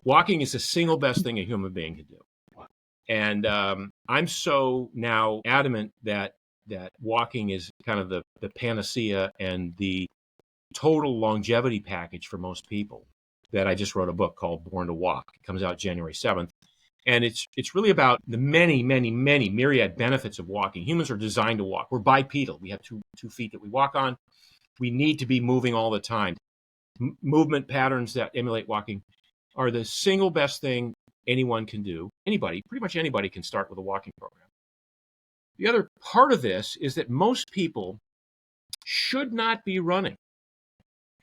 Walking is the single best thing a human being can do. And I'm so now adamant that walking is kind of the panacea and the total longevity package for most people, that I just wrote a book called Born to Walk. It comes out January 7th. And it's really about the many, many, many myriad benefits of walking. Humans are designed to walk. We're bipedal. We have two feet that we walk on. We need to be moving all the time. Movement patterns that emulate walking are the single best thing anyone can do. Pretty much anybody can start with a walking program. The other part of this is that most people should not be running.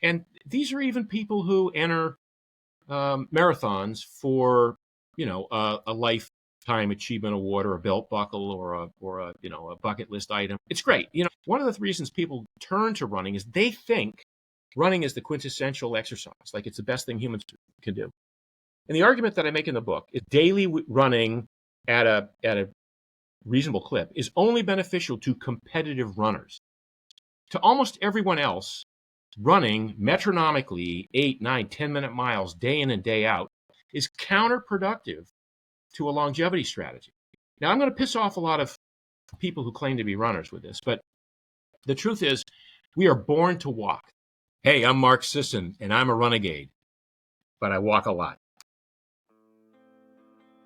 And these are even people who enter marathons for, a lifetime achievement award or a belt buckle or a bucket list item. It's great. One of the reasons people turn to running is they think running is the quintessential exercise, like it's the best thing humans can do. And the argument that I make in the book is daily running at a reasonable clip is only beneficial to competitive runners. To almost everyone else, running metronomically 8, 9, 10-minute miles day in and day out is counterproductive to a longevity strategy. Now, I'm going to piss off a lot of people who claim to be runners with this, but the truth is we are born to walk. Hey, I'm Mark Sisson, and I'm a renegade, but I walk a lot.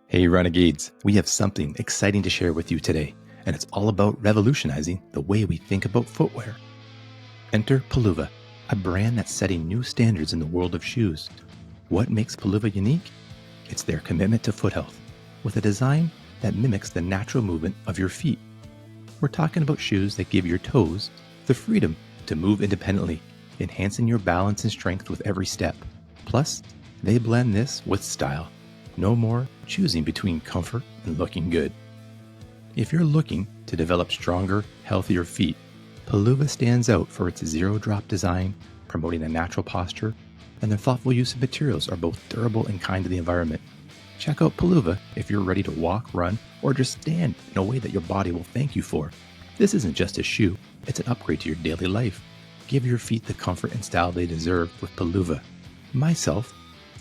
Hey, Renegades, we have something exciting to share with you today, and it's all about revolutionizing the way we think about footwear. Enter Peluva, a brand that's setting new standards in the world of shoes. What makes Peluva unique? It's their commitment to foot health, with a design that mimics the natural movement of your feet. We're talking about shoes that give your toes the freedom to move independently, enhancing your balance and strength with every step. Plus, they blend this with style. No more choosing between comfort and looking good. If you're looking to develop stronger, healthier feet, Peluva stands out for its zero-drop design, promoting a natural posture, and their thoughtful use of materials are both durable and kind to the environment. Check out Peluva if you're ready to walk, run, or just stand in a way that your body will thank you for. This isn't just a shoe, it's an upgrade to your daily life. Give your feet the comfort and style they deserve with Peluva. Myself,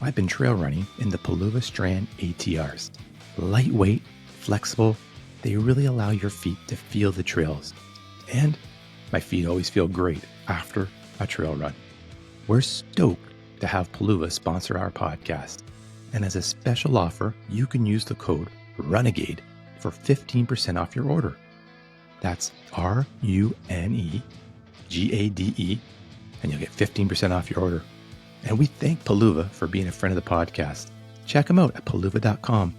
I've been trail running in the Peluva Strand ATRs. Lightweight, flexible, they really allow your feet to feel the trails. And my feet always feel great after a trail run. We're stoked to have Peluva sponsor our podcast. And as a special offer, you can use the code RUNEGADE for 15% off your order. That's RUNEGADE, and you'll get 15% off your order. And we thank Peluva for being a friend of the podcast. Check them out at peluva.com.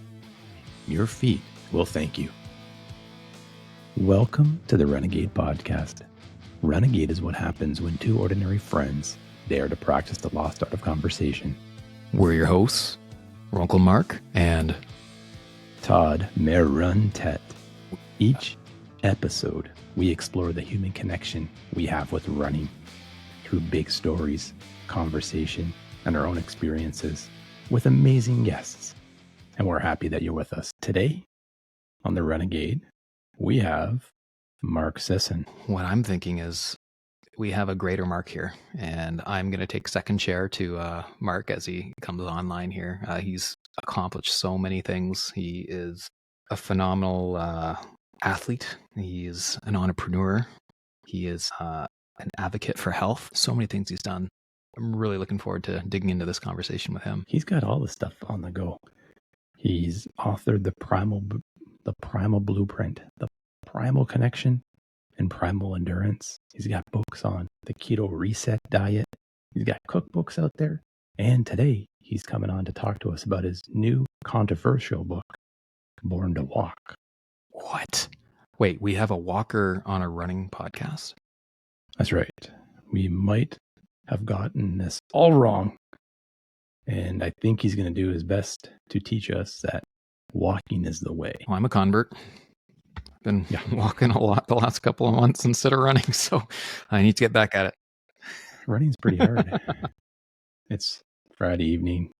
Your feet will thank you. Welcome to the RUNEGADE Podcast. Renegade is what happens when two ordinary friends dare to practice the lost art of conversation. We're your hosts, Uncle Mark and Todd Marentette. Each episode, we explore the human connection we have with running through big stories, conversation, and our own experiences with amazing guests. And we're happy that you're with us. Today, on the Renegade, we have Mark Sisson. What I'm thinking is we have a greater Mark here, and I'm going to take second chair to Mark as he comes online here. He's accomplished so many things. He is a phenomenal athlete. He is an entrepreneur. He is an advocate for health. So many things he's done. I'm really looking forward to digging into this conversation with him. He's got all the stuff on the go. He's authored the Primal Blueprint, the Primal Connection, and Primal Endurance. He's got books on the keto reset diet. He's got cookbooks out there. And today he's coming on to talk to us about his new controversial book, Born to Walk. What? Wait, we have a walker on a running podcast? That's right. We might have gotten this all wrong. And I think he's going to do his best to teach us that walking is the way. Well, I'm a convert. Been walking a lot the last couple of months instead of running, so I need to get back at it. Running's pretty hard. It's Friday evening.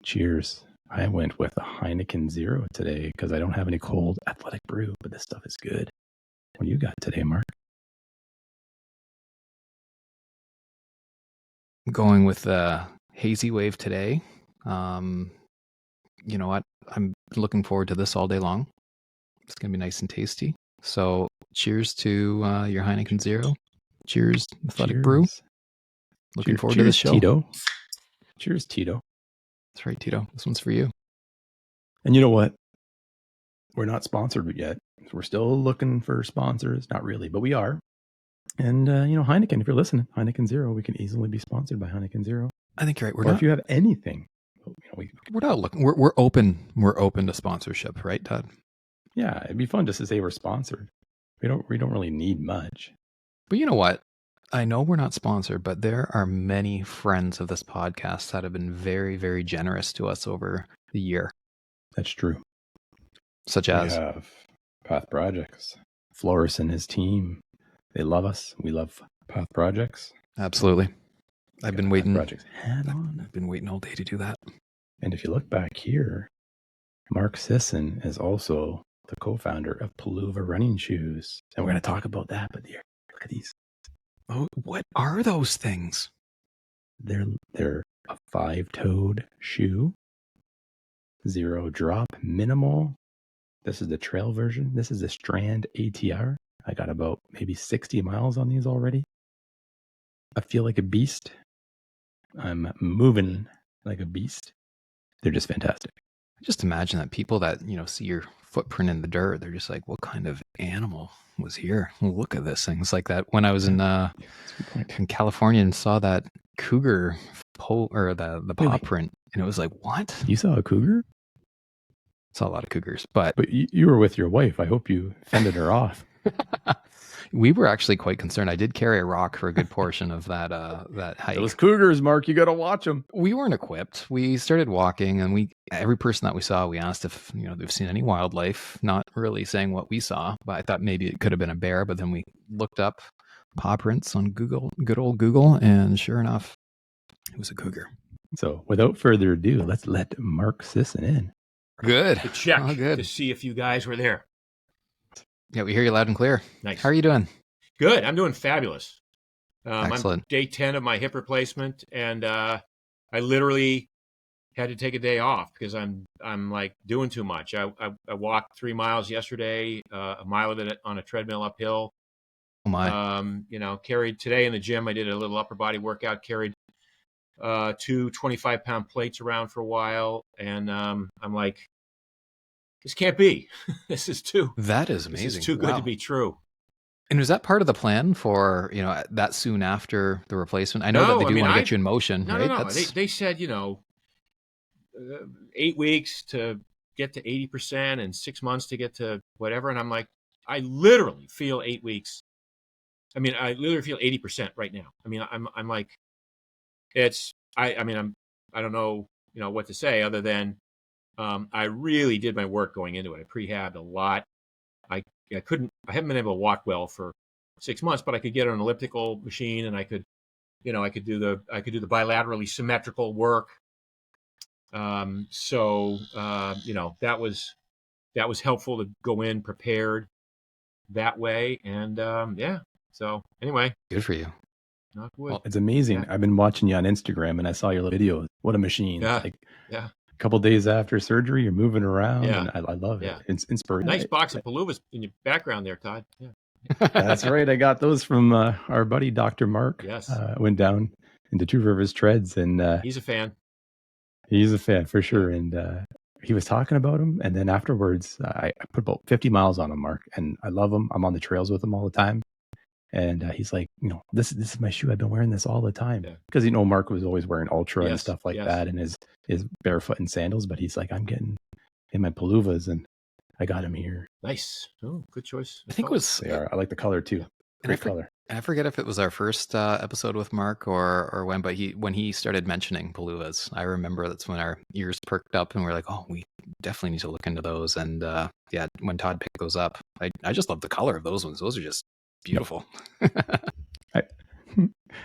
Cheers. I went with a Heineken Zero today because I don't have any cold athletic brew, but this stuff is good. What do you got today, Mark? Going with Hazy Wave today. You know what? I'm looking forward to this all day long. It's going to be nice and tasty. So cheers to your Heineken Zero. Cheers, Athletic Brew. Looking forward to this show. Tito. Cheers, Tito. That's right, Tito. This one's for you. And you know what? We're not sponsored yet. We're still looking for sponsors. Not really, but we are. And, Heineken, if you're listening, Heineken Zero, we can easily be sponsored by Heineken Zero. I think you're right. If you have anything, we're not looking. We're open. We're open to sponsorship, right, Todd? Yeah, it'd be fun just to say we're sponsored. We don't really need much. But you know what? I know we're not sponsored, but there are many friends of this podcast that have been very, very generous to us over the year. That's true. Such as? We have Path Projects. Floris and his team. They love us. We love Path Projects. Absolutely. I've been waiting. Projects. I've been waiting all day to do that. And if you look back here, Mark Sisson is also the co-founder of Peluva running shoes. And we're going to talk about that, but here, look at these. Oh, what are those things? They're a 5-toed shoe, 0 drop, minimal. This is the trail version. This is the Strand ATR. I got about maybe 60 miles on these already. I feel like a beast. I'm moving like a beast. They're just fantastic. Just imagine that people that, see your footprint in the dirt, they're just like, what kind of animal was here? Look at this thing. It's like that when I was in California and saw that cougar or the paw print, and it was like, what? You saw a cougar? Saw a lot of cougars, but you were with your wife. I hope you fended her off. We were actually quite concerned. I did carry a rock for a good portion of that hike. Those cougars, Mark, you got to watch them. We weren't equipped. We started walking, and every person that we saw, we asked if they've seen any wildlife. Not really saying what we saw, but I thought maybe it could have been a bear. But then we looked up paw prints on Google, good old Google, and sure enough, it was a cougar. So without further ado, let's let Mark Sisson in. Good. To check to see if you guys were there. Yeah, we hear you loud and clear. Nice. How are you doing? Good. I'm doing fabulous. Excellent. I'm day 10 of my hip replacement, and I literally had to take a day off because I'm like doing too much. I walked 3 miles yesterday, a mile of it on a treadmill uphill. Oh my. Carried today in the gym. I did a little upper body workout. Carried 2 25-pound plates around for a while, and I'm like, this can't be. This is too. That is amazing. This is too good to be true. And was that part of the plan for that soon after the replacement? I know that they want to get you in motion. No, right? No. They said 8 weeks to get to 80% and 6 months to get to whatever. And I'm like, I literally feel 8 weeks. I mean, I literally feel 80% right now. I mean, I'm like, I don't know, what to say other than. I really did my work going into it. I prehabbed a lot. I haven't been able to walk well for 6 months, but I could get on an elliptical machine and I could do the bilaterally symmetrical work. That was helpful to go in prepared that way. And so anyway. Good for you. Knock wood. Well, it's amazing. Yeah. I've been watching you on Instagram and I saw your videos. What a machine. Yeah. A couple days after surgery, you're moving around. Yeah. And I love it. It's inspiring. Nice box of Peluvas in your background there, Todd. Yeah. That's right. I got those from our buddy, Dr. Mark. Yes. Went down into Two Rivers Treads and he's a fan. He's a fan for sure. And he was talking about him. And then afterwards, I put about 50 miles on him, Mark, and I love him. I'm on the trails with him all the time. And he's like, this is my shoe. I've been wearing this all the time. Because, Mark was always wearing Ultra and stuff like that and his barefoot and sandals. But he's like, I'm getting in my Peluvas and I got him here. Nice. Oh, good choice. I think it was. They are. I like the color too. Great color. I forget if it was our first episode with Mark or when, but when he started mentioning Peluvas, I remember that's when our ears perked up and we're like, oh, we definitely need to look into those. And when Todd picked those up, I just love the color of those ones. Those are just beautiful.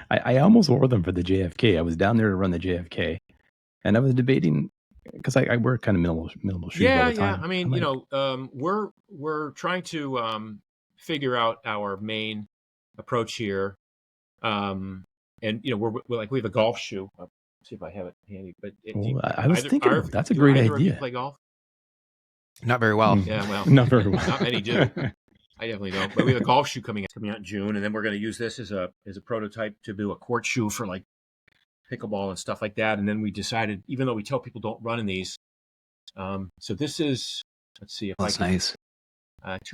I almost wore them for the JFK. I was down there to run the JFK, and I was debating because I wear kind of minimal shoes all the time. I mean, we're trying to figure out our main approach here, and we have a golf shoe, see if I have it handy. But Well, I was thinking that's a do great either of you idea. play golf? Not very well. Yeah, well, Not very well. not many do. I definitely don't. But we have a golf shoe coming out in June, and then we're going to use this as a prototype to do a court shoe for like pickleball and stuff like that. And then we decided, even though we tell people don't run in these, so this is. Let's see if That's I can. nice.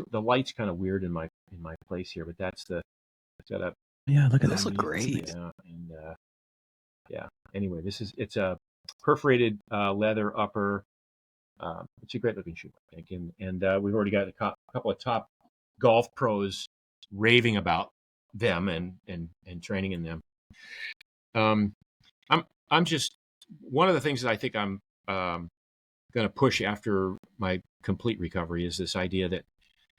The light's kind of weird in my place here, but that's the setup. Yeah, look at Those this. look great. Yeah, and yeah. Anyway, it's a perforated leather upper. It's a great looking shoe, I think, and we've already got a couple of top golf pros raving about them and training in them. I'm just one of the things that I think I'm going to push after my complete recovery is this idea that,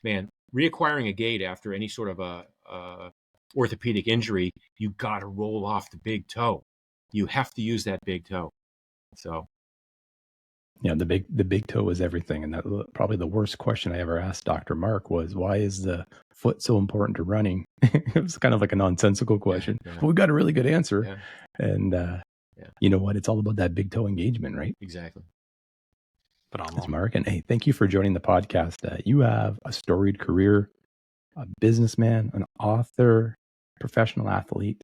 man, reacquiring a gait after any sort of a orthopedic injury, you got to roll off the big toe. You have to use that big toe. So, yeah, the big toe is everything, and that probably the worst question I ever asked Dr. Mark was, why is the foot so important to running? It was kind of like a nonsensical question, but we got a really good answer. Yeah. And you know what? It's all about that big toe engagement, right? Exactly. That's Mark, and hey, thank you for joining the podcast. You have a storied career, a businessman, an author, professional athlete.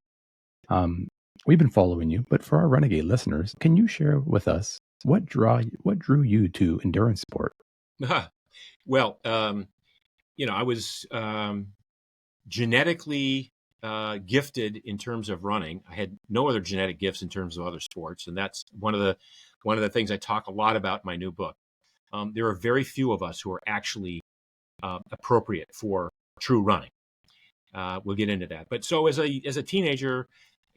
We've been following you, but for our Renegade listeners, can you share with us what drew you to endurance sport? Well, I was genetically gifted in terms of running. I had no other genetic gifts in terms of other sports, and that's one of the things I talk a lot about in my new book. There are very few of us who are actually appropriate for true running. We'll get into that. But so as a teenager,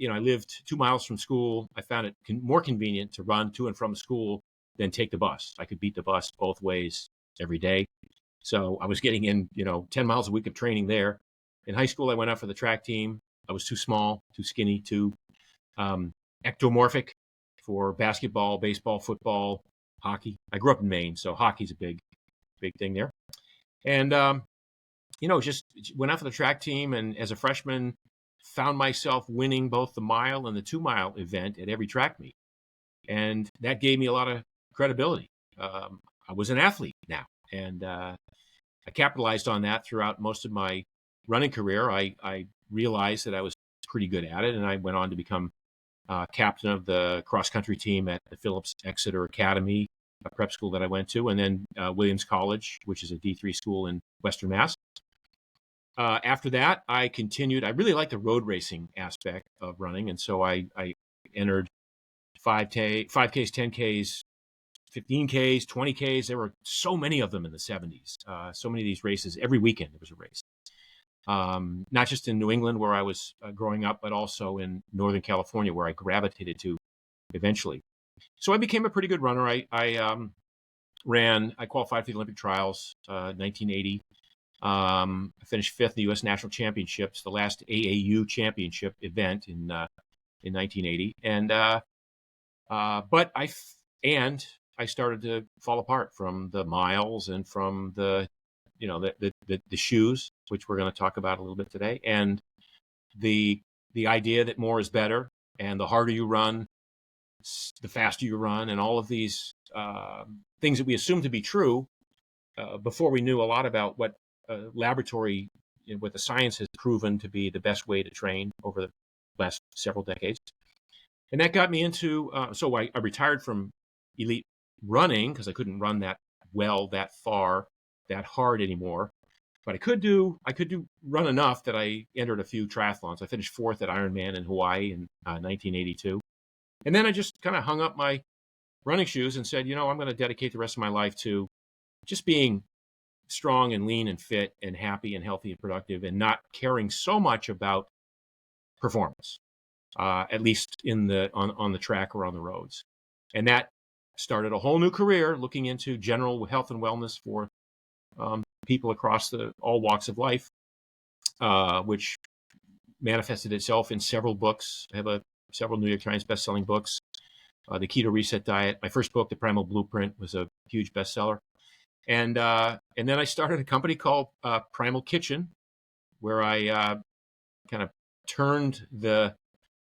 I lived 2 miles from school. I found it more convenient to run to and from school than take the bus. I could beat the bus both ways every day. So I was getting in, 10 miles a week of training there. In high school, I went out for the track team. I was too small, too skinny, too ectomorphic for basketball, baseball, football, hockey. I grew up in Maine, so hockey's a big thing there. And, just went out for the track team. And as a freshman, found myself winning both the mile and the 2 mile event at every track meet. And that gave me a lot of credibility. I was an athlete now. And I capitalized on that throughout most of my running career. I realized that I was pretty good at it. And I went on to become captain of the cross-country team at the Phillips Exeter Academy, a prep school that I went to, and then Williams College, which is a D3 school in Western Mass. After that, I continued. I really liked the road racing aspect of running, and so I entered 5Ks, 10Ks, 15Ks, 20Ks. There were so many of them in the 70s. So many of these races. Every weekend there was a race. Not just in New England where I was growing up, but also in Northern California where I gravitated to eventually. So I became a pretty good runner. I qualified for the Olympic trials, 1980. I finished fifth in the U.S. National Championships, the last AAU championship event in 1980. And but I started to fall apart from the miles and from the shoes, which we're going to talk about a little bit today, and the idea that more is better, and the harder you run, the faster you run, and all of these things that we assume to be true before we knew a lot about what what the science has proven to be the best way to train over the last several decades. And that got me into, so I retired from elite running because I couldn't run that well, that far, that hard anymore. But I could run enough that I entered a few triathlons. I finished fourth at Ironman in Hawaii in 1982. And then I just kind of hung up my running shoes and said, I'm going to dedicate the rest of my life to just being strong and lean and fit and happy and healthy and productive, and not caring so much about performance, at least on the track or on the roads. And that started a whole new career looking into general health and wellness for people across all walks of life, which manifested itself in several books. I have several New York Times bestselling books. The Keto Reset Diet. My first book, The Primal Blueprint, was a huge bestseller. And then I started a company called Primal Kitchen, where I kind of turned the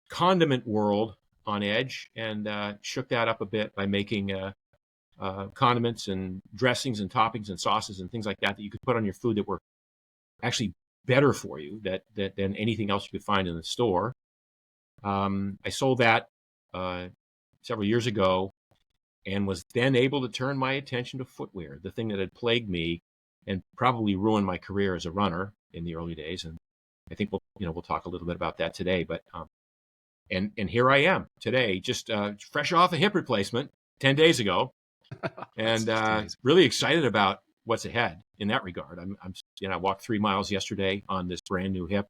condiment world on edge, and shook that up a bit by making condiments and dressings and toppings and sauces and things like that you could put on your food that were actually better for you than anything else you could find in the store. I sold that several years ago, and was then able to turn my attention to footwear, the thing that had plagued me and probably ruined my career as a runner in the early days. And I think we'll talk a little bit about that today. But and here I am today, just fresh off a hip replacement 10 days ago, and really excited about what's ahead in that regard. I walked 3 miles yesterday on this brand new hip,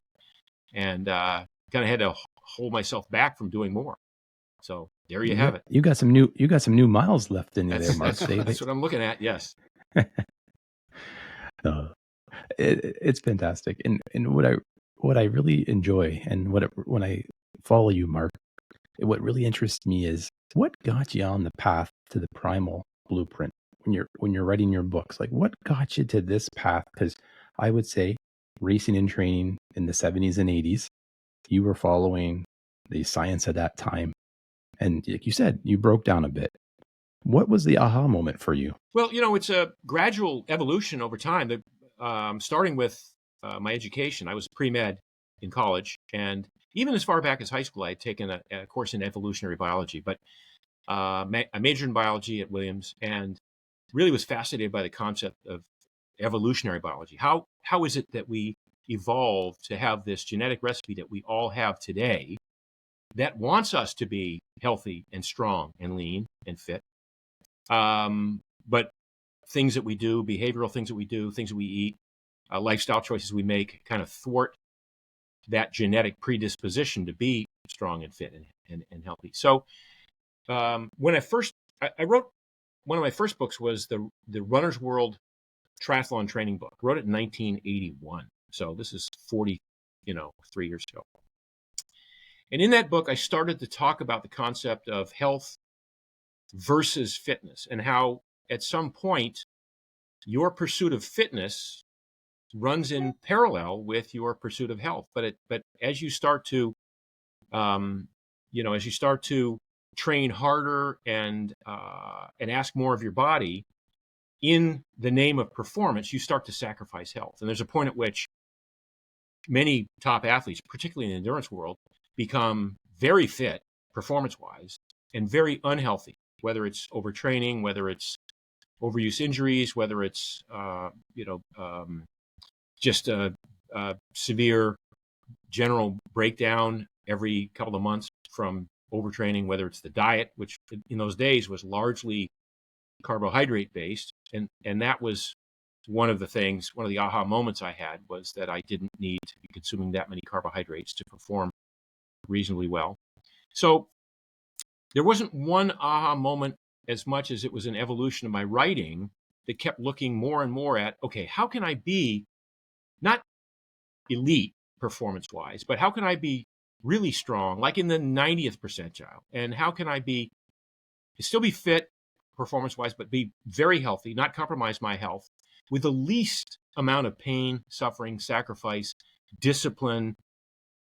and kind of had to hold myself back from doing more. So there you have it. You got some new miles left in you there, Mark. That's what I'm looking at. Yes. It's fantastic, and what I really enjoy, and when I follow you, Mark, what really interests me is what got you on the path to the Primal Blueprint when you're writing your books. Like, what got you to this path? Because I would say racing and training in the 70s and 80s, you were following the science at that time. And like you said, you broke down a bit. What was the aha moment for you? Well, it's a gradual evolution over time. Starting with my education, I was pre-med in college, and even as far back as high school, I had taken a course in evolutionary biology. But I majored in biology at Williams, and really was fascinated by the concept of evolutionary biology. How is it that we evolved to have this genetic recipe that we all have today that wants us to be healthy and strong and lean and fit? But things that we do, behavioral things that we do, things that we eat, lifestyle choices we make kind of thwart that genetic predisposition to be strong and fit and healthy. So when I wrote, one of my first books was the Runner's World Triathlon Training Book. I wrote it in 1981. So this is 3 years ago. And in that book, I started to talk about the concept of health versus fitness, and how at some point your pursuit of fitness runs in parallel with your pursuit of health. But as you start to, train harder and ask more of your body in the name of performance, you start to sacrifice health. And there's a point at which many top athletes, particularly in the endurance world, become very fit performance-wise and very unhealthy, whether it's overtraining, whether it's overuse injuries, whether it's just a severe general breakdown every couple of months from overtraining, whether it's the diet, which in those days was largely carbohydrate based, and that was one of the aha moments I had, was that I didn't need to be consuming that many carbohydrates to perform reasonably well. So there wasn't one aha moment as much as it was an evolution of my writing that kept looking more and more at, okay, how can I be not elite performance-wise, but how can I be really strong, like in the 90th percentile? And how can I still be fit performance-wise, but be very healthy, not compromise my health, with the least amount of pain, suffering, sacrifice, discipline,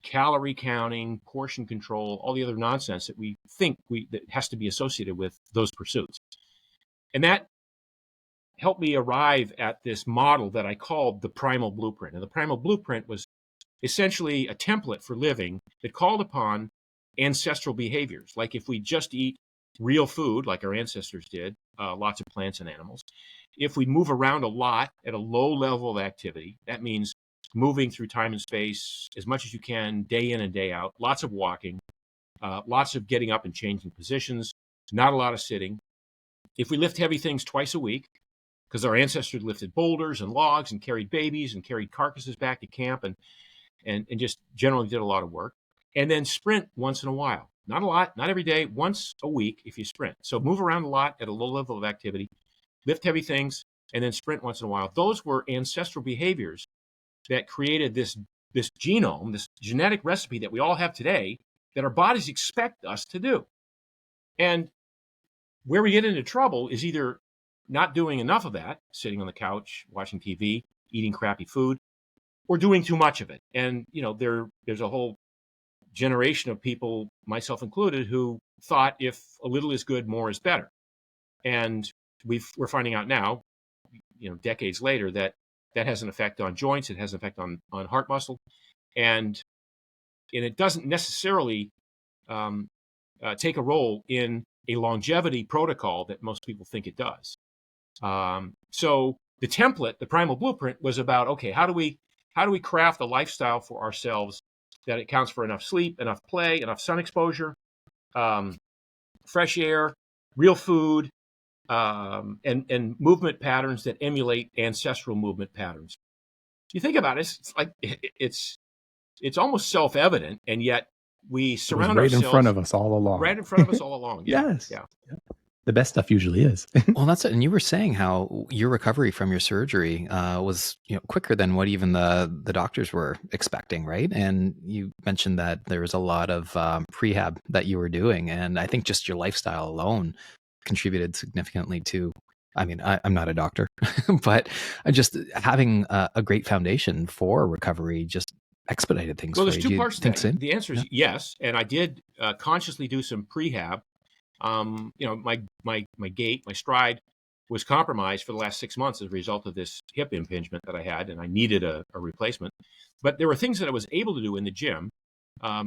calorie counting, portion control, all the other nonsense that we think that has to be associated with those pursuits. And that helped me arrive at this model that I called the Primal Blueprint. And the Primal Blueprint was essentially a template for living that called upon ancestral behaviors. Like if we just eat real food, like our ancestors did, lots of plants and animals. If we move around a lot at a low level of activity, that means moving through time and space as much as you can, day in and day out, lots of walking, lots of getting up and changing positions, not a lot of sitting. If we lift heavy things twice a week, because our ancestors lifted boulders and logs and carried babies and carried carcasses back to camp and just generally did a lot of work, and then sprint once in a while. Not a lot, not every day, once a week if you sprint. So move around a lot at a low level of activity, lift heavy things, and then sprint once in a while. Those were ancestral behaviors that created this genome, this genetic recipe that we all have today that our bodies expect us to do. And where we get into trouble is either not doing enough of that, sitting on the couch, watching TV, eating crappy food, or doing too much of it. And, there's a whole generation of people, myself included, who thought if a little is good, more is better. And we're finding out now, decades later, that has an effect on joints. It has an effect on heart muscle, and it doesn't necessarily take a role in a longevity protocol that most people think it does. So the template, the Primal Blueprint, was about, okay, how do we craft a lifestyle for ourselves that accounts for enough sleep, enough play, enough sun exposure, fresh air, real food, and movement patterns that emulate ancestral movement patterns. You think about it, it's like it's almost self-evident, and yet we surround ourselves in front of us all along. Right in front of us all along. Yeah. Yes. Yeah. The best stuff usually is. Well, that's it. And you were saying how your recovery from your surgery was quicker than what even the doctors were expecting, right? And you mentioned that there was a lot of prehab that you were doing, and I think just your lifestyle alone contributed significantly to. I mean, I'm not a doctor, but just having a great foundation for recovery just expedited things. Well, there's two parts to that. The answer is yes, and I did consciously do some prehab. My gait, my stride was compromised for the last 6 months as a result of this hip impingement that I had, and I needed a replacement. But there were things that I was able to do in the gym.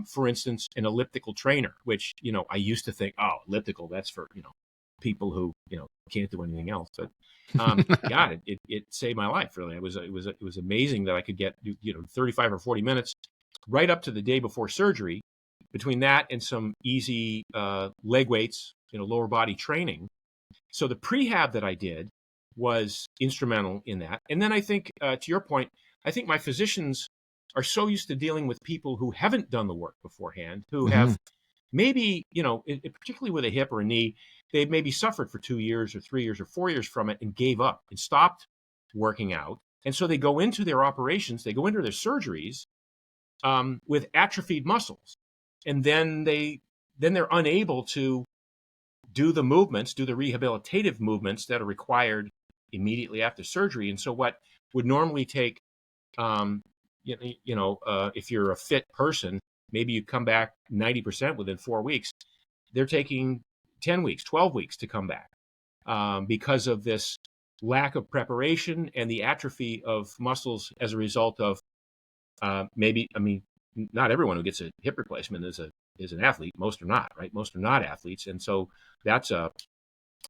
For instance, an elliptical trainer, which, I used to think, oh, elliptical, that's for, people who, can't do anything else. But God, it saved my life, really. It was amazing that I could get, 35 or 40 minutes right up to the day before surgery. Between that and some easy leg weights, lower body training. So the prehab that I did was instrumental in that. And then I think, to your point, I think my physicians are so used to dealing with people who haven't done the work beforehand, who have maybe, particularly with a hip or a knee, they've maybe suffered for 2 years or 3 years or 4 years from it and gave up and stopped working out. And so they go into their operations, they go into their surgeries with atrophied muscles. And then they're unable to do the rehabilitative movements that are required immediately after surgery. And so what would normally take, if you're a fit person, maybe you come back 90% within 4 weeks. They're taking 10 weeks, 12 weeks to come back because of this lack of preparation and the atrophy of muscles as a result of not everyone who gets a hip replacement is an athlete. Most are not, right? Most are not athletes. And so that's a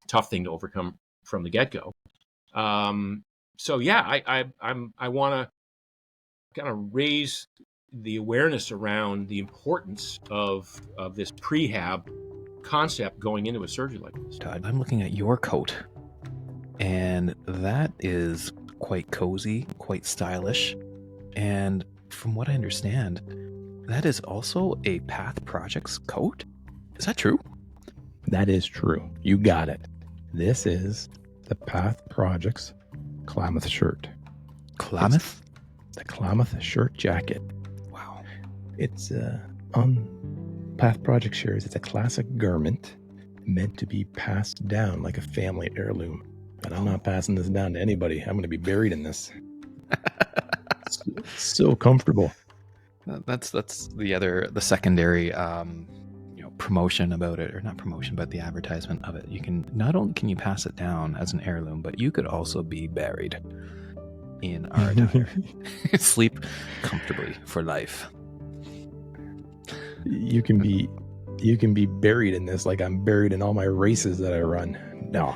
tough thing to overcome from the get-go. So yeah, I want to kind of raise the awareness around the importance of this prehab concept going into a surgery like this. Todd, I'm looking at your coat, and that is quite cozy, quite stylish, and from what I understand, that is also a Path Projects coat. Is that true? That is true. You got it. This is the Path Projects Klamath shirt. Klamath? The Klamath shirt jacket. Wow. It's on Path Project shares. It's a classic garment meant to be passed down like a family heirloom. And I'm not passing this down to anybody. I'm going to be buried in this. So comfortable. That's the secondary promotion about it, or not promotion, but the advertisement of it. You can not only can you pass it down as an heirloom, but you could also be buried in our attire. Sleep comfortably for life. You can be buried in this like I'm buried in all my races that I run. No.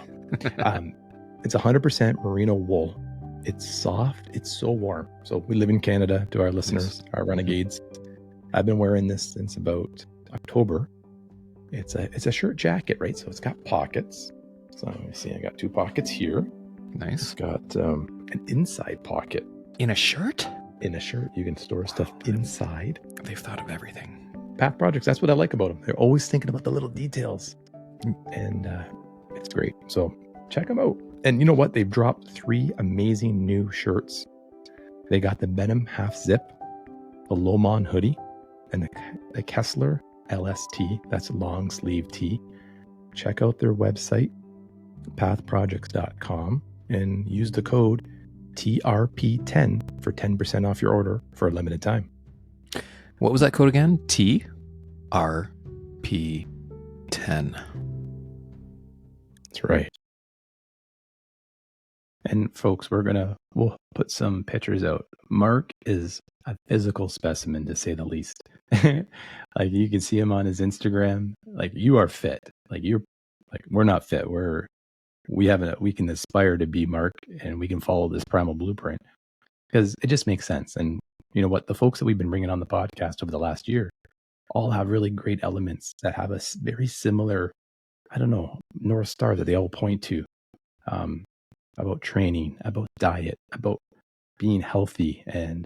It's 100% merino wool. It's soft. It's so warm. So we live in Canada, to our listeners, our renegades. I've been wearing this since about October. It's a shirt jacket, right? So it's got pockets. So let me see. I got 2 pockets here. Nice. It's got an inside pocket. In a shirt? In a shirt. You can store stuff inside. They've thought of everything. Path Projects, that's what I like about them. They're always thinking about the little details. And it's great. So check them out. And you know what? They've dropped 3 amazing new shirts. They got the Benham half zip, the Lomon hoodie, and the Kessler LST. That's long sleeve tee. Check out their website, pathprojects.com, and use the code TRP10 for 10% off your order for a limited time. What was that code again? T? RP10. That's right. And folks, we'll put some pictures out. Mark is a physical specimen, to say the least. Like, you can see him on his Instagram. Like, you are fit. We're not fit. We can aspire to be Mark, and we can follow this Primal Blueprint because it just makes sense. And you know what? The folks that we've been bringing on the podcast over the last year all have really great elements that have a very similar, North Star that they all point to. About training, about diet, about being healthy and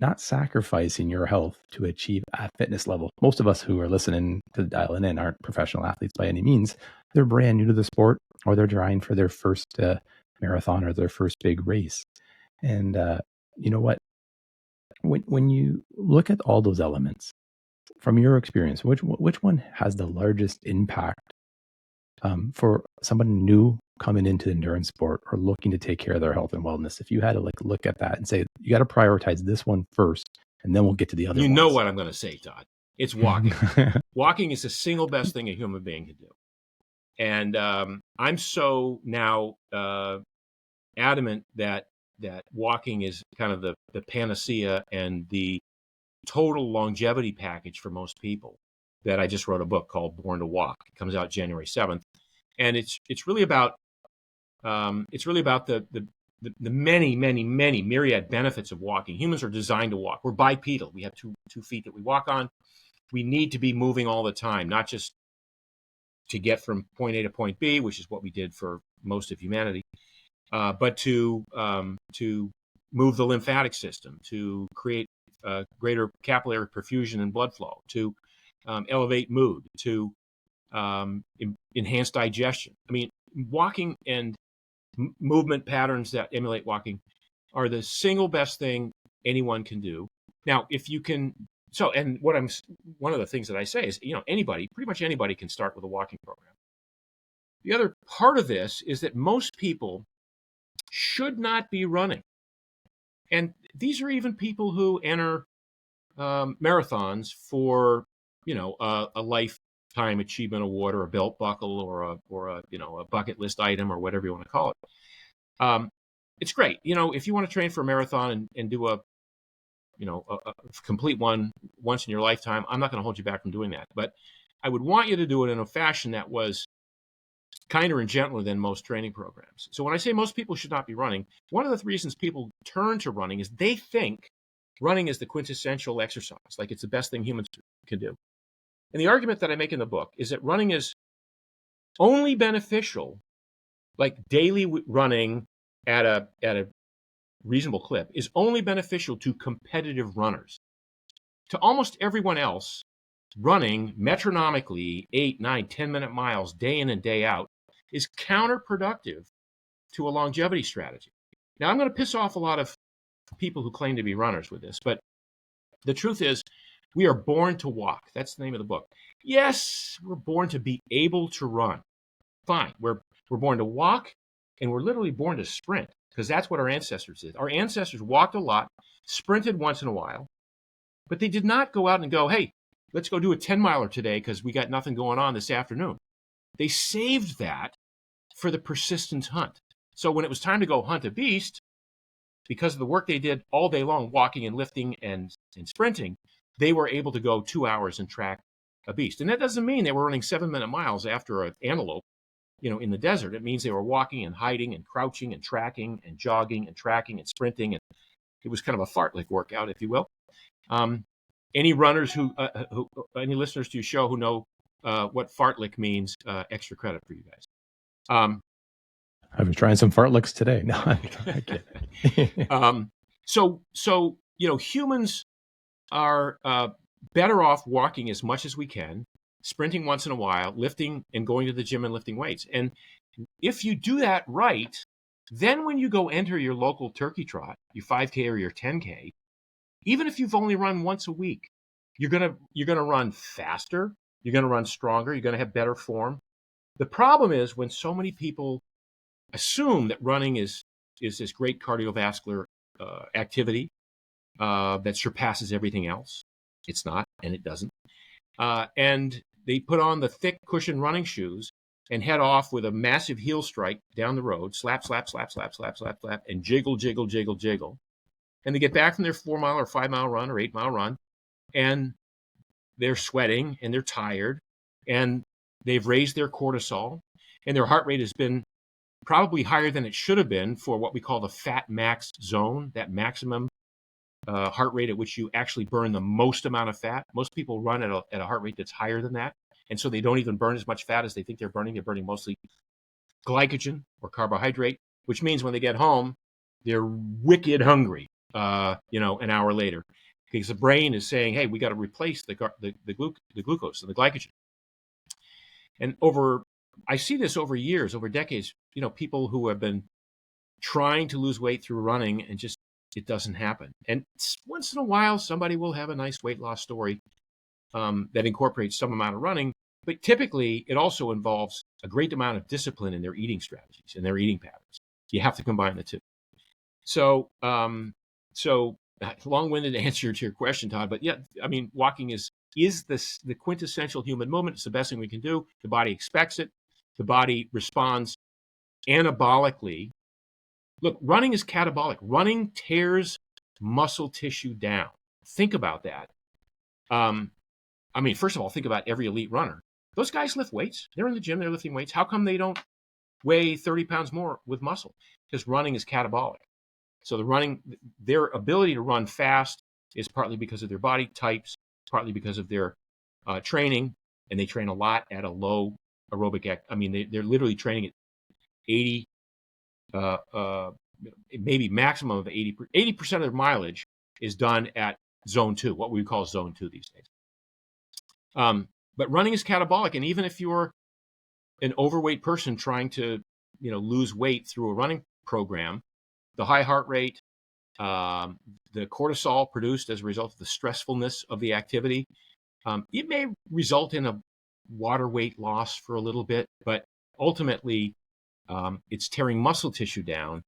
not sacrificing your health to achieve a fitness level. Most of us who are listening to dialing in aren't professional athletes by any means. They're brand new to the sport, or they're trying for their first marathon or their first big race. And you know what? When you look at all those elements, from your experience, which one has the largest impact for someone new coming into endurance sport or looking to take care of their health and wellness? If you had to look at that and say, you got to prioritize this one first, and then we'll get to the other ones. You know what I'm going to say, Todd. It's walking. Walking is the single best thing a human being can do. And I'm so now adamant that walking is kind of the panacea and the total longevity package for most people, that I just wrote a book called Born to Walk. It comes out January 7th. And it's really about the many myriad benefits of walking. Humans are designed to walk. We're bipedal. We have two feet that we walk on. We need to be moving all the time, not just to get from point A to point B, which is what we did for most of humanity, but to move the lymphatic system, to create greater capillary perfusion and blood flow, to elevate mood, to enhance digestion. I mean, walking and movement patterns that emulate walking are the single best thing anyone can do. Now, if you can, one of the things that I say is, pretty much anybody can start with a walking program. The other part of this is that most people should not be running. And these are even people who enter marathons for, a lifetime achievement award or a belt buckle or a bucket list item or whatever you want to call it. It's great. If you want to train for a marathon and do a complete one once in your lifetime, I'm not going to hold you back from doing that. But I would want you to do it in a fashion that was kinder and gentler than most training programs. So when I say most people should not be running, one of the reasons people turn to running is they think running is the quintessential exercise, like it's the best thing humans can do. And the argument that I make in the book is that running is only beneficial, like daily running at a reasonable clip is only beneficial to competitive runners. To almost everyone else, running metronomically 8, 9, 10-minute miles day in and day out is counterproductive to a longevity strategy. Now, I'm going to piss off a lot of people who claim to be runners with this, but the truth is we are born to walk. That's the name of the book. Yes, we're born to be able to run. Fine. We're born to walk, and we're literally born to sprint, because that's what our ancestors did. Our ancestors walked a lot, sprinted once in a while, but they did not go out and go, hey, let's go do a 10-miler today because we got nothing going on this afternoon. They saved that for the persistence hunt. So when it was time to go hunt a beast, because of the work they did all day long, walking and lifting and sprinting, they were able to go 2 hours and track a beast. And that doesn't mean they were running 7-minute miles after an antelope, in the desert. It means they were walking and hiding and crouching and tracking and jogging and tracking and sprinting. And it was kind of a fartlek workout, if you will. Any runners any listeners to your show who know what fartlek means, extra credit for you guys. I've been trying some fartleks today. No, I can't. So humans are better off walking as much as we can, sprinting once in a while, lifting and going to the gym and lifting weights. And if you do that right, then when you go enter your local turkey trot, your 5K or your 10K, even if you've only run once a week, you're gonna run faster, you're gonna run stronger, you're gonna have better form. The problem is when so many people assume that running is this great cardiovascular activity that surpasses everything else. It's not, and it doesn't. and they put on the thick cushion running shoes and head off with a massive heel strike down the road, slap, slap, slap, slap, slap, slap, slap, and jiggle, jiggle, jiggle, jiggle. And they get back from their 4 mile or 5 mile run or 8 mile run, and they're sweating and they're tired, and they've raised their cortisol, and their heart rate has been probably higher than it should have been for what we call the fat max zone, that maximum heart rate at which you actually burn the most amount of fat. Most people run at a heart rate that's higher than that. And so they don't even burn as much fat as they think they're burning. They're burning mostly glycogen or carbohydrate, which means when they get home, they're wicked hungry, an hour later, because the brain is saying, hey, we got to replace the glucose and the glycogen. And I see this over years, over decades, people who have been trying to lose weight through running and just, it doesn't happen. And once in a while, somebody will have a nice weight loss story that incorporates some amount of running. But typically, it also involves a great amount of discipline in their eating strategies and their eating patterns. You have to combine the two. So long-winded answer to your question, Todd. But yeah, I mean, walking is the quintessential human movement. It's the best thing we can do. The body expects it. The body responds anabolically. Look, running is catabolic. Running tears muscle tissue down. Think about that. First of all, think about every elite runner. Those guys lift weights. They're in the gym. They're lifting weights. How come they don't weigh 30 pounds more with muscle? Because running is catabolic. So their ability to run fast is partly because of their body types, partly because of their training, and they train a lot at a low aerobic they're literally training at 80, maybe maximum of 80% of their mileage is done at zone 2, what we call zone 2 these days. But running is catabolic, and even if you're an overweight person trying to, lose weight through a running program, the high heart rate, the cortisol produced as a result of the stressfulness of the activity, it may result in a water weight loss for a little bit, but ultimately it's tearing muscle tissue down,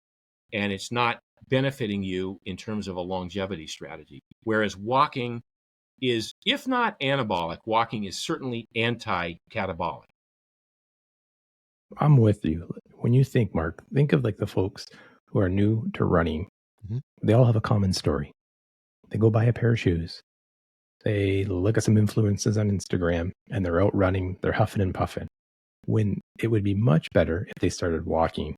and it's not benefiting you in terms of a longevity strategy. Whereas walking is, if not anabolic, walking is certainly anti-catabolic. I'm with you. When you think, Mark, think of like the folks who are new to running. Mm-hmm. They all have a common story. They go buy a pair of shoes. They look at some influences on Instagram, and they're out running. They're huffing and puffing. When it would be much better if they started walking.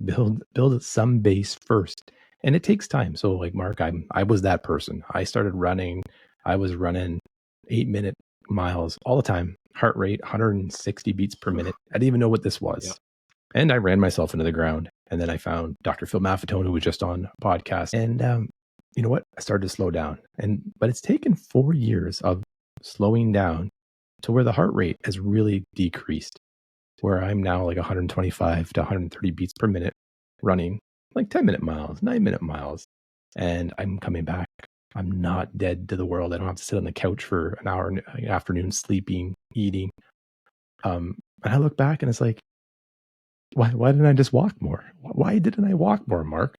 Build some base first. And it takes time. So like Mark, I was that person. I started running. I was running 8-minute miles all the time. Heart rate, 160 beats per minute. I didn't even know what this was. Yep. And I ran myself into the ground. And then I found Dr. Phil Maffetone, who was just on a podcast. And you know what? I started to slow down. But it's taken 4 years of slowing down to where the heart rate has really decreased, where I'm now like 125 to 130 beats per minute running, like 10-minute miles, 9-minute miles. And I'm coming back. I'm not dead to the world. I don't have to sit on the couch for an hour in the afternoon, sleeping, eating. And I look back and it's like, why didn't I just walk more? Why didn't I walk more, Mark?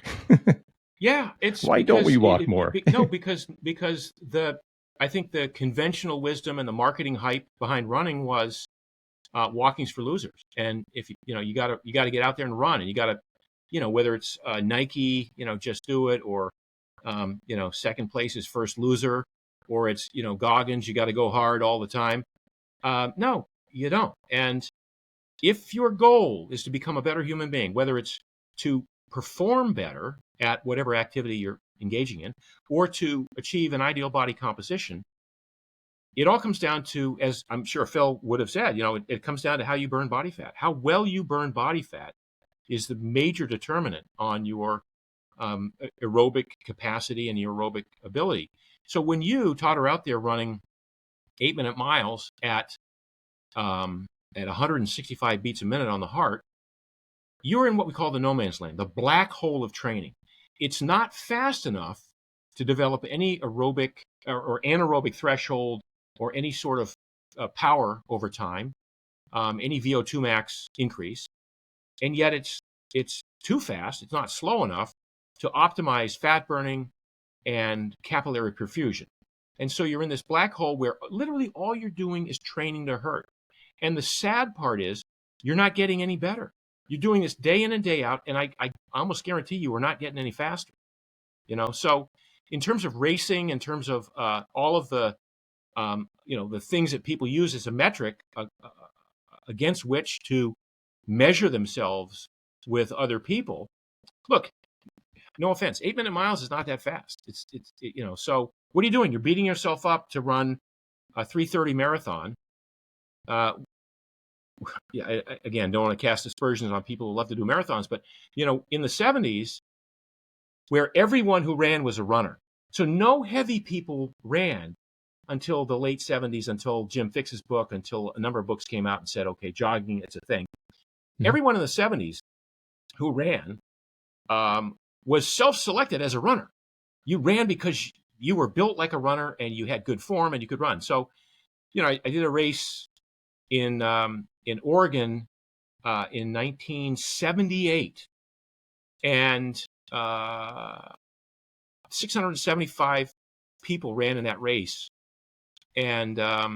Yeah, it's why don't we walk more? No, because I think the conventional wisdom and the marketing hype behind running was walking's for losers. And if you got to get out there and run, and you got to, whether it's Nike, just do it, or second place is first loser, or it's Goggins, you got to go hard all the time. No, you don't. And if your goal is to become a better human being, whether it's to perform better at whatever activity you're engaging in, or to achieve an ideal body composition, it all comes down to, as I'm sure Phil would have said, it comes down to how you burn body fat. How well you burn body fat is the major determinant on your aerobic capacity and your aerobic ability. So when you, Todd, are out there running 8-minute miles at 165 beats a minute on the heart, you're in what we call the no man's land, the black hole of training. It's not fast enough to develop any aerobic or anaerobic threshold or any sort of power over time, any VO2 max increase. And yet it's too fast. It's not slow enough to optimize fat burning and capillary perfusion. And so you're in this black hole where literally all you're doing is training to hurt. And the sad part is you're not getting any better. You're doing this day in and day out, and I almost guarantee you we're not getting any faster. So in terms of racing, in terms of all of the the things that people use as a metric against which to measure themselves with other people, look, no offense, 8-minute miles is not that fast. So what are you doing? You're beating yourself up to run a 3:30 marathon. Again, don't want to cast aspersions on people who love to do marathons, but in the 70s, where everyone who ran was a runner, so no heavy people ran until the late 70s, until Jim Fixx's book, until a number of books came out and said, okay, jogging, it's a thing. Mm-hmm. Everyone in the 70s who ran was self-selected as a runner. You ran because you were built like a runner and you had good form and you could run. So, I did a race in Oregon in 1978, and 675 people ran in that race, and I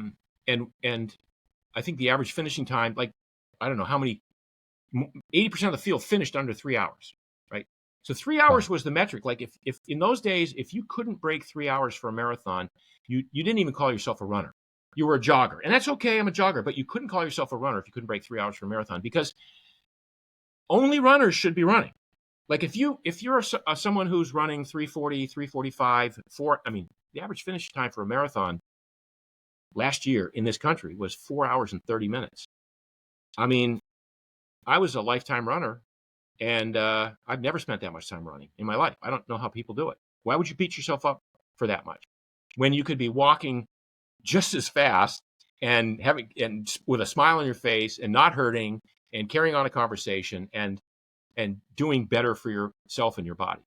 think the average finishing time, like, I don't know how many, 80% of the field finished under 3 hours, right? So 3 hours was the metric. Like if in those days, if you couldn't break 3 hours for a marathon, you didn't even call yourself a runner. You were a jogger, and that's okay. I'm a jogger, but you couldn't call yourself a runner if you couldn't break 3 hours for a marathon, because only runners should be running. Like if you're someone who's running 3:40, 3:45, the average finish time for a marathon last year in this country was 4 hours and 30 minutes. I mean, I was a lifetime runner, and I've never spent that much time running in my life. I don't know how people do it. Why would you beat yourself up for that much when you could be walking just as fast and with a smile on your face and not hurting and carrying on a conversation and doing better for yourself and your body?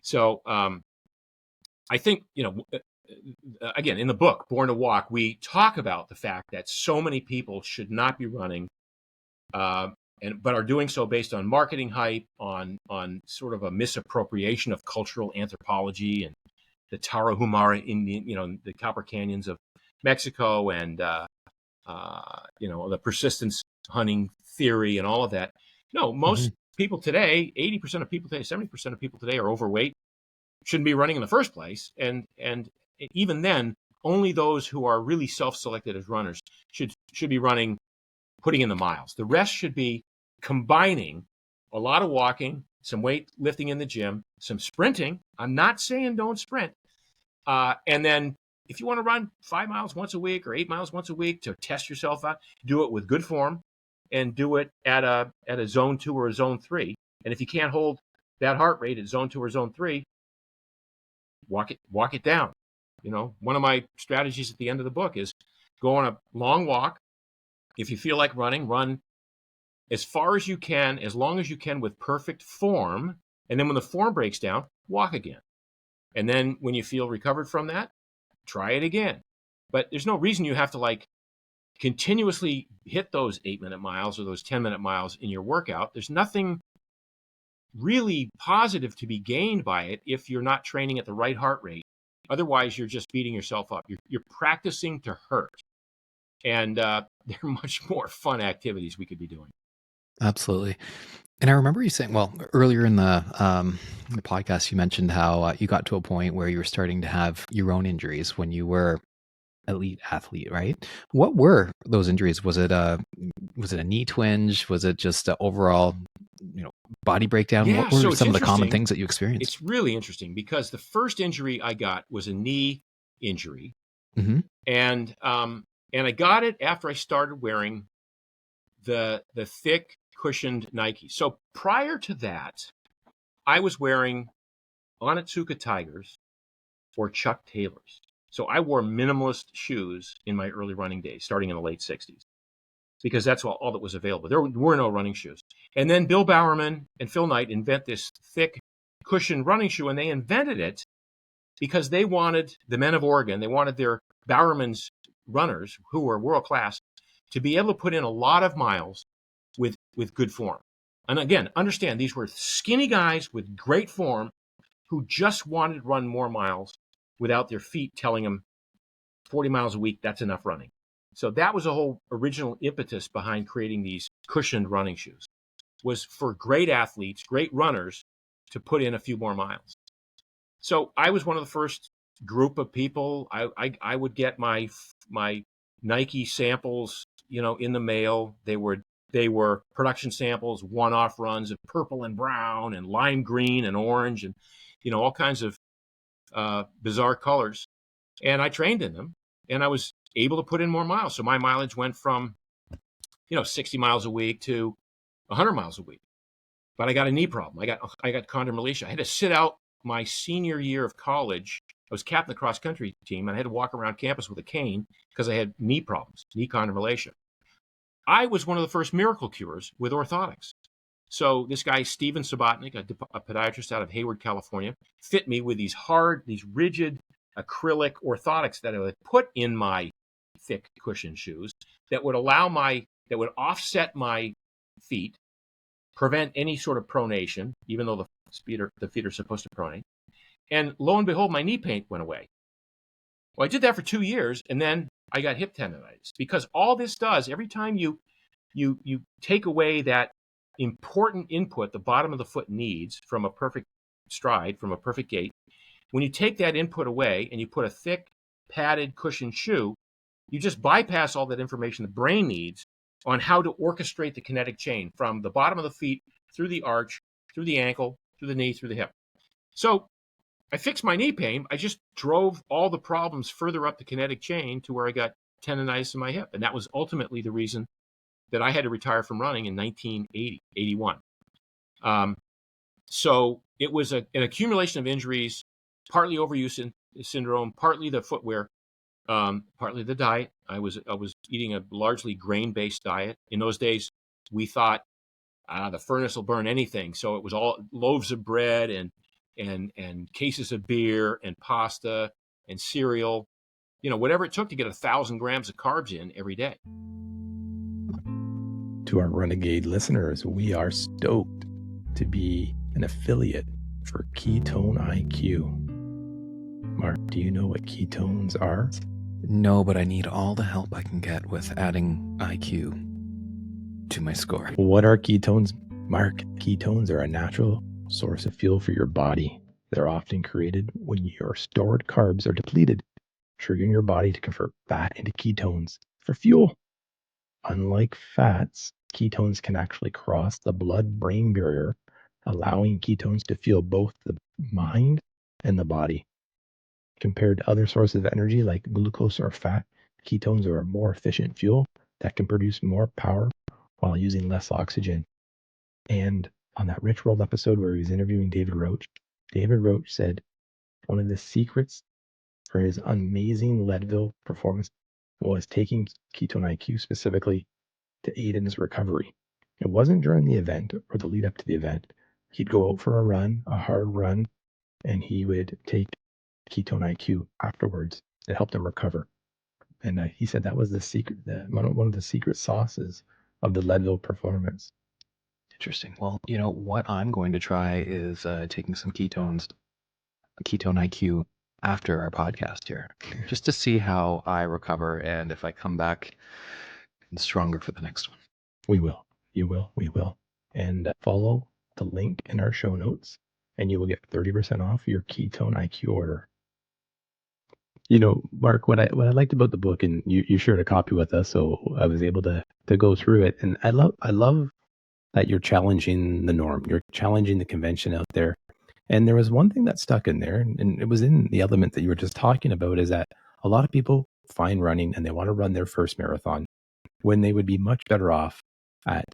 So I think, again, in the book, Born to Walk, we talk about the fact that so many people should not be running, but are doing so based on marketing hype, on sort of a misappropriation of cultural anthropology and the Tarahumara Indian, the Copper Canyons of Mexico, and the persistence hunting theory and all of that. No, most people today, 80% of people today, 70% of people today are overweight, shouldn't be running in the first place. And even then, only those who are really self-selected as runners should be running, putting in the miles. The rest should be combining a lot of walking, some weight lifting in the gym, some sprinting. I'm not saying don't sprint. And then if you want to run 5 miles once a week or 8 miles once a week to test yourself out, do it with good form and do it at a zone 2 or a zone 3. And if you can't hold that heart rate at zone 2 or zone 3, walk it down. One of my strategies at the end of the book is go on a long walk. If you feel like running, run as far as you can, as long as you can, with perfect form. And then when the form breaks down, walk again. And then when you feel recovered from that, try it again. But there's no reason you have to continuously hit those 8-minute miles or those 10-minute miles in your workout. There's nothing really positive to be gained by it if you're not training at the right heart rate. Otherwise, you're just beating yourself up. You're practicing to hurt. And there are much more fun activities we could be doing. Absolutely. And I remember you saying, earlier in the podcast, you mentioned how you got to a point where you were starting to have your own injuries when you were elite athlete, right? What were those injuries? Was it a knee twinge? Was it just an overall, body breakdown? Yeah, what were some of the common things that you experienced? It's really interesting because the first injury I got was a knee injury, and I got it after I started wearing the thick cushioned Nike. So prior to that, I was wearing Onitsuka Tigers or Chuck Taylors. So I wore minimalist shoes in my early running days, starting in the late 60s, because that's all that was available. There were no running shoes. And then Bill Bowerman and Phil Knight invent this thick cushioned running shoe, and they invented it because they wanted, the men of Oregon, they wanted their Bowerman's runners, who were world class, to be able to put in a lot of miles with good form. And again, understand, these were skinny guys with great form who just wanted to run more miles without their feet telling them 40 miles a week, that's enough running. So that was a whole original impetus behind creating these cushioned running shoes, was for great athletes, great runners, to put in a few more miles. So I was one of the first group of people. I would get my Nike samples, in the mail. They were production samples, one-off runs of purple and brown and lime green and orange and, all kinds of bizarre colors. And I trained in them, and I was able to put in more miles. So my mileage went from, 60 miles a week to 100 miles a week. But I got a knee problem. I got chondromalacia. I had to sit out my senior year of college. I was captain of the cross country team, and I had to walk around campus with a cane because I had knee problems, knee chondromalacia. I was one of the first miracle cures with orthotics. So this guy, Steven Subotnik, a podiatrist out of Hayward, California, fit me with these rigid acrylic orthotics that I would put in my thick cushion shoes that would offset my feet, prevent any sort of pronation, even though the feet are supposed to pronate. And lo and behold, my knee pain went away. Well, I did that for 2 years, and then I got hip tendonitis, because all this does, every time you take away that important input the bottom of the foot needs from a perfect stride, from a perfect gait, when you take that input away and you put a thick, padded, cushioned shoe, you just bypass all that information the brain needs on how to orchestrate the kinetic chain from the bottom of the feet through the arch, through the ankle, through the knee, through the hip. So I fixed my knee pain. I just drove all the problems further up the kinetic chain to where I got tendonitis in my hip. And that was ultimately the reason that I had to retire from running in 1981. So it was an accumulation of injuries, partly overuse syndrome, partly the footwear, partly the diet. I was eating a largely grain-based diet. In those days, we thought the furnace will burn anything. So it was all loaves of bread and cases of beer and pasta and cereal, whatever it took to get 1,000 grams of carbs in every day. To our Renegade listeners, we are stoked to be an affiliate for Ketone IQ. Mark, do you know what ketones are? No, but I need all the help I can get with adding IQ to my score. What are ketones, Mark? Ketones are a natural source of fuel for your body. They're often created when your stored carbs are depleted, triggering your body to convert fat into ketones for fuel. Unlike fats, ketones can actually cross the blood-brain barrier, allowing ketones to fuel both the mind and the body. Compared to other sources of energy like glucose or fat, ketones are a more efficient fuel that can produce more power while using less oxygen. And on that Rich World episode where he was interviewing David Roach said one of the secrets for his amazing Leadville performance was taking Ketone IQ specifically to aid in his recovery. It wasn't during the event or the lead up to the event. He'd go out for a hard run, and he would take Ketone IQ afterwards. It helped him recover. And he said that was the secret, one of the secret sauces of the Leadville performance. Interesting. Well, what I'm going to try is taking some Ketone IQ after our podcast here, just to see how I recover and if I come back stronger for the next one. We will. You will. We will. And follow the link in our show notes, and you will get 30% off your Ketone IQ order. Mark, what I liked about the book, and you shared a copy with us, so I was able to go through it. And I love that you're challenging the norm. You're challenging the convention out there. And there was one thing that stuck in there, and it was in the element that you were just talking about, is that a lot of people find running and they want to run their first marathon when they would be much better off at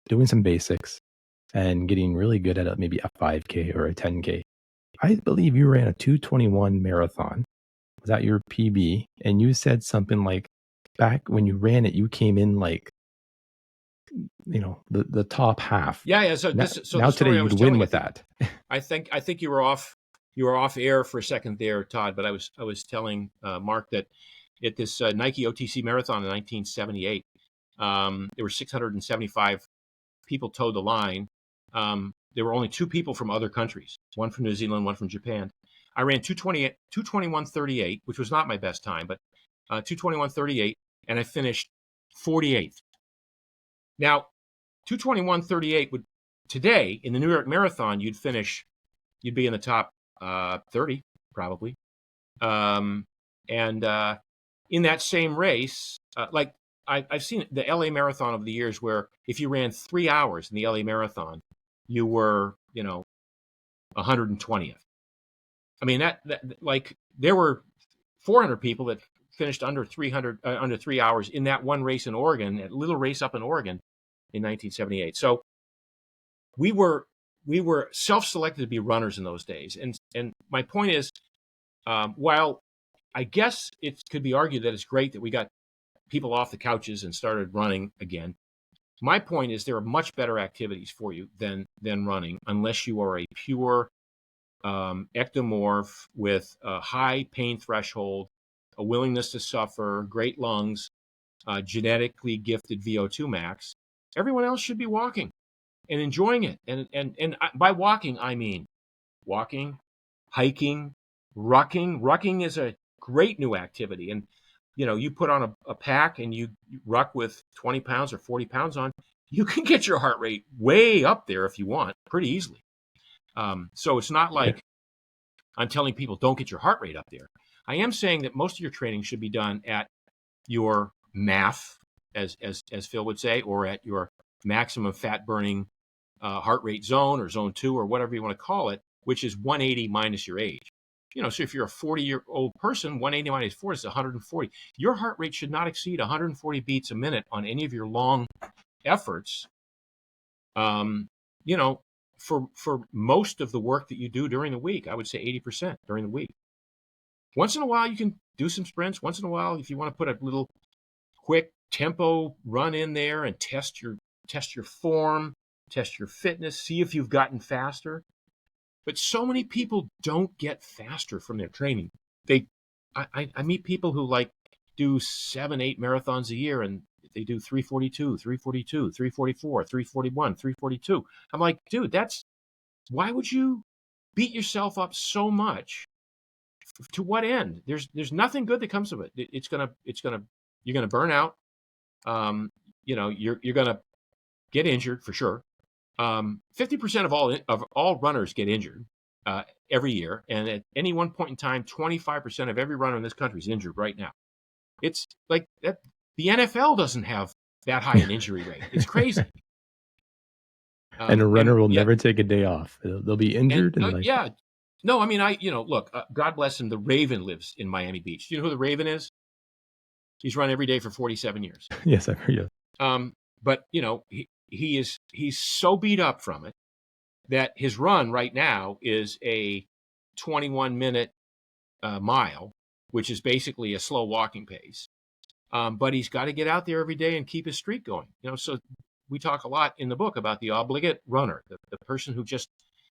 doing some basics and getting really good at maybe a 5K or a 10K. I believe you ran a 2:21 marathon. Was that your PB? And you said something like, back when you ran it, you came in like, the top half. Yeah. So now today you would win with that. I think you were off air for a second there, Todd. But I was telling Mark that at this Nike OTC marathon in 1978, there were 675 people towed the line. There were only 2 people from other countries, one from New Zealand, one from Japan. I ran 221.38, which was not my best time, but 221.38, and I finished 48th. Now, 221.38 would today in the New York Marathon, you'd be in the top 30 probably. And in that same race, like I've seen the LA Marathon over the years, where if you ran 3 hours in the LA Marathon, you were 120th. I mean that like there were 400 people that finished under 3 hours in that one race in Oregon, that little race up in Oregon in 1978. So we were self-selected to be runners in those days. And my point is, while I guess it could be argued that it's great that we got people off the couches and started running again, my point is there are much better activities for you than running, unless you are a pure ectomorph with a high pain threshold, a willingness to suffer, great lungs, genetically gifted VO2 max. Everyone else should be walking and enjoying it. And by walking, I mean walking, hiking, rucking. Rucking is a great new activity. And, you put on a pack and you ruck with 20 pounds or 40 pounds on, you can get your heart rate way up there if you want, pretty easily. So it's not like I'm telling people don't get your heart rate up there. I am saying that most of your training should be done at your MAF, as Phil would say, or at your maximum fat burning heart rate zone, or zone 2, or whatever you want to call it, which is 180 minus your age. So if you're a 40-year-old person, 180 minus 4 is 140. Your heart rate should not exceed 140 beats a minute on any of your long efforts. For most of the work that you do during the week, I would say 80% during the week. Once in a while, you can do some sprints. Once in a while, if you want to put a little quick tempo run in there and test your form, test your fitness, see if you've gotten faster. But so many people don't get faster from their training. I meet people who do 7-8 marathons a year, and they do 342, 342, 344, 341, 342. I'm like, dude, why would you beat yourself up so much? To what end? There's nothing good that comes of it. You're gonna burn out. You're gonna get injured for sure. 50% of all runners get injured every year, and at any one point in time, 25% of every runner in this country is injured right now. It's like that. The NFL doesn't have that high an injury rate. It's crazy. And a runner will never take a day off. They'll be injured. Yeah. No, I mean, look, God bless him. The Raven lives in Miami Beach. Do you know who the Raven is? He's run every day for 47 years. Yes, I've heard you. But, he's so beat up from it that his run right now is a 21-minute mile, which is basically a slow walking pace. But he's got to get out there every day and keep his streak going. So we talk a lot in the book about the obligate runner, the person who just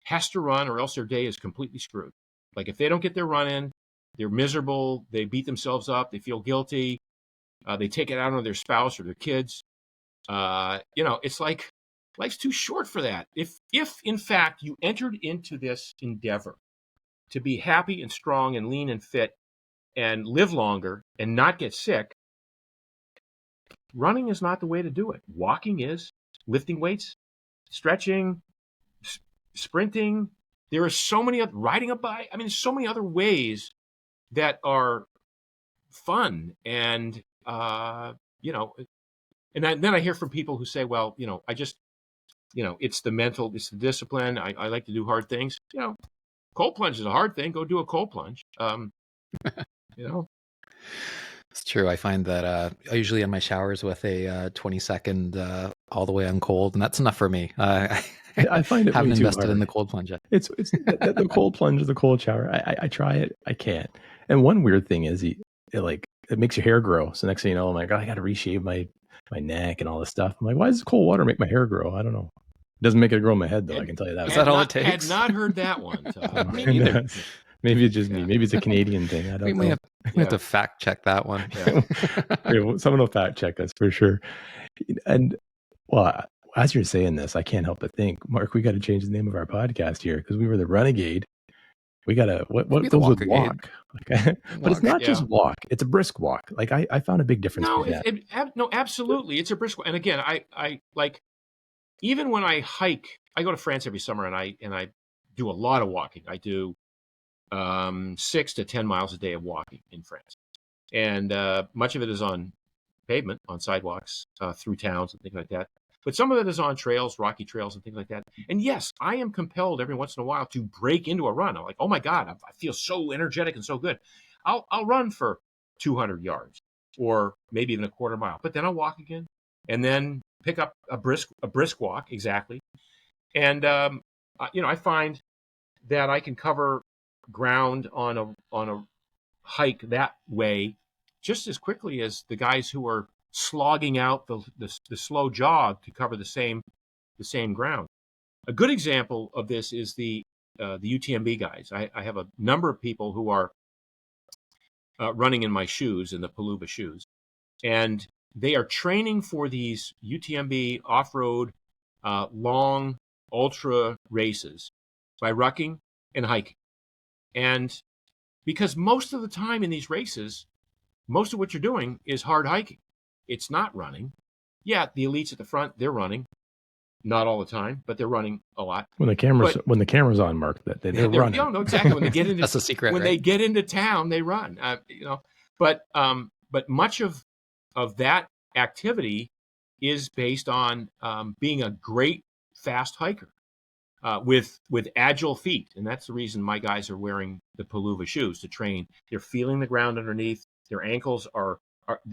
has to run or else their day is completely screwed. Like if they don't get their run in, they're miserable, they beat themselves up, they feel guilty, they take it out on their spouse or their kids. It's like life's too short for that. If in fact you entered into this endeavor to be happy and strong and lean and fit and live longer and not get sick, running is not the way to do it. Walking is, lifting weights, stretching, sprinting. There are so many other, riding a bike. I mean, so many other ways that are fun. And, then I hear from people who say, well, I just, it's the discipline. I like to do hard things. Cold plunge is a hard thing. Go do a cold plunge. It's true. I find that I usually end my showers with a 20-second all the way on cold, and that's enough for me. I find it haven't way too invested hard. in the cold plunge yet. It's the cold plunge, the cold shower. I try it. I can't. And one weird thing is it makes your hair grow. So next thing you know, I'm like, I got to reshave my neck and all this stuff. I'm like, why does cold water make my hair grow? I don't know. It doesn't make it grow in my head though. I can tell you that. Is that all it takes? Had not heard that one. Me neither. Maybe it's just me. Maybe it's a Canadian thing. I don't know. We have to fact check that one. Yeah. Someone will fact check us for sure. And well, as you're saying this, I can't help but think, Mark, we got to change the name of our podcast here because we were the RUNEGADE We gotta what Maybe the goes with Walker-gate. walk? Okay, but it's Walk. not just Yeah. walk; it's a brisk walk. Like I found a big difference No, between that. no, absolutely. It's a brisk. And again, I like, even when I hike, I go to France every summer, and I do a lot of walking. I do 6 to 10 miles a day of walking in France, and much of it is on pavement, on sidewalks, through towns and things like that. But some of it is on trails, rocky trails and things like that. And yes, I am compelled every once in a while to break into a run. I'm like, oh my God, I feel so energetic and so good. I'll run for 200 yards or maybe even a quarter mile, but then I'll walk again and then pick up a brisk walk. Exactly. And, I find that I can cover ground on a hike that way just as quickly as the guys who are slogging out the slow jog to cover the same ground. A good example of this is the UTMB guys. I have a number of people who are running in my shoes, in the Peluva shoes, and they are training for these UTMB off-road long ultra races by rucking and hiking. And because most of the time in these races, most of what you're doing is hard hiking. It's not running. Yeah, the elites at the front, they're running. Not all the time, but they're running a lot. When the camera's on, Mark, that they're running. You know exactly when they get into That's the secret. when right? they get into town, they run. But much of that activity is based on being a great fast hiker with agile feet, and that's the reason my guys are wearing the Peluva shoes to train. They're feeling the ground underneath. Their ankles are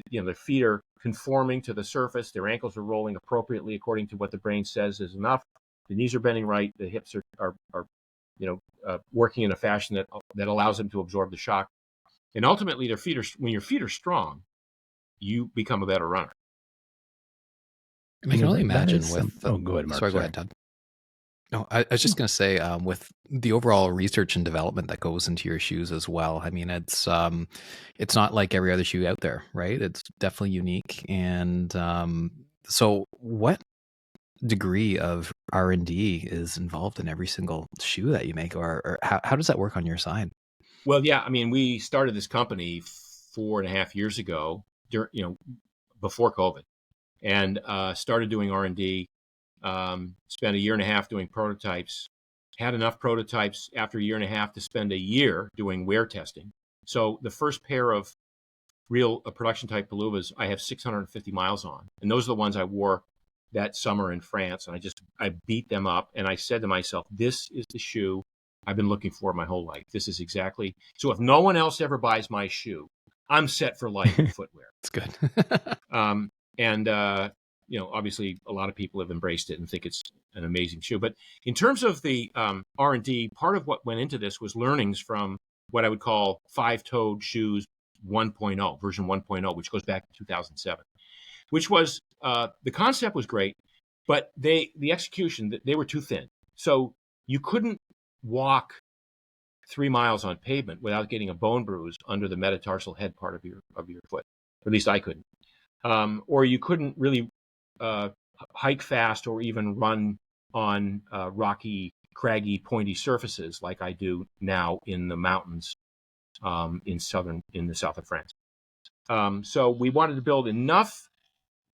their feet are conforming to the surface. Their ankles are rolling appropriately according to what the brain says is enough. The knees are bending right. The hips are working in a fashion that allows them to absorb the shock. And ultimately, when your feet are strong, you become a better runner. I can only imagine with. Go ahead, Mark. Sorry, go ahead, Todd. No, I was just going to say, with the overall research and development that goes into your shoes as well. I mean, it's not like every other shoe out there, right? It's definitely unique. And so, what degree of R&D is involved in every single shoe that you make, or how does that work on your side? Well, yeah, I mean, we started this company 4.5 years ago, before COVID, and started doing R&D. Spent 1.5 years doing prototypes, had enough prototypes after 1.5 years to spend a year doing wear testing. So the first pair of real production type Peluvas, I have 650 miles on. And those are the ones I wore that summer in France. And I beat them up. And I said to myself, this is the shoe I've been looking for my whole life. This is exactly. So if no one else ever buys my shoe, I'm set for life in footwear. That's good. Obviously a lot of people have embraced it and think it's an amazing shoe. But in terms of the R&D, part of what went into this was learnings from what I would call five-toed shoes 1.0, version 1.0, which goes back to 2007, which was, the concept was great, but the execution, they were too thin. So you couldn't walk 3 miles on pavement without getting a bone bruise under the metatarsal head part of your foot. Or at least I couldn't. Or you couldn't really hike fast or even run on rocky, craggy, pointy surfaces like I do now in the mountains in the south of France. So we wanted to build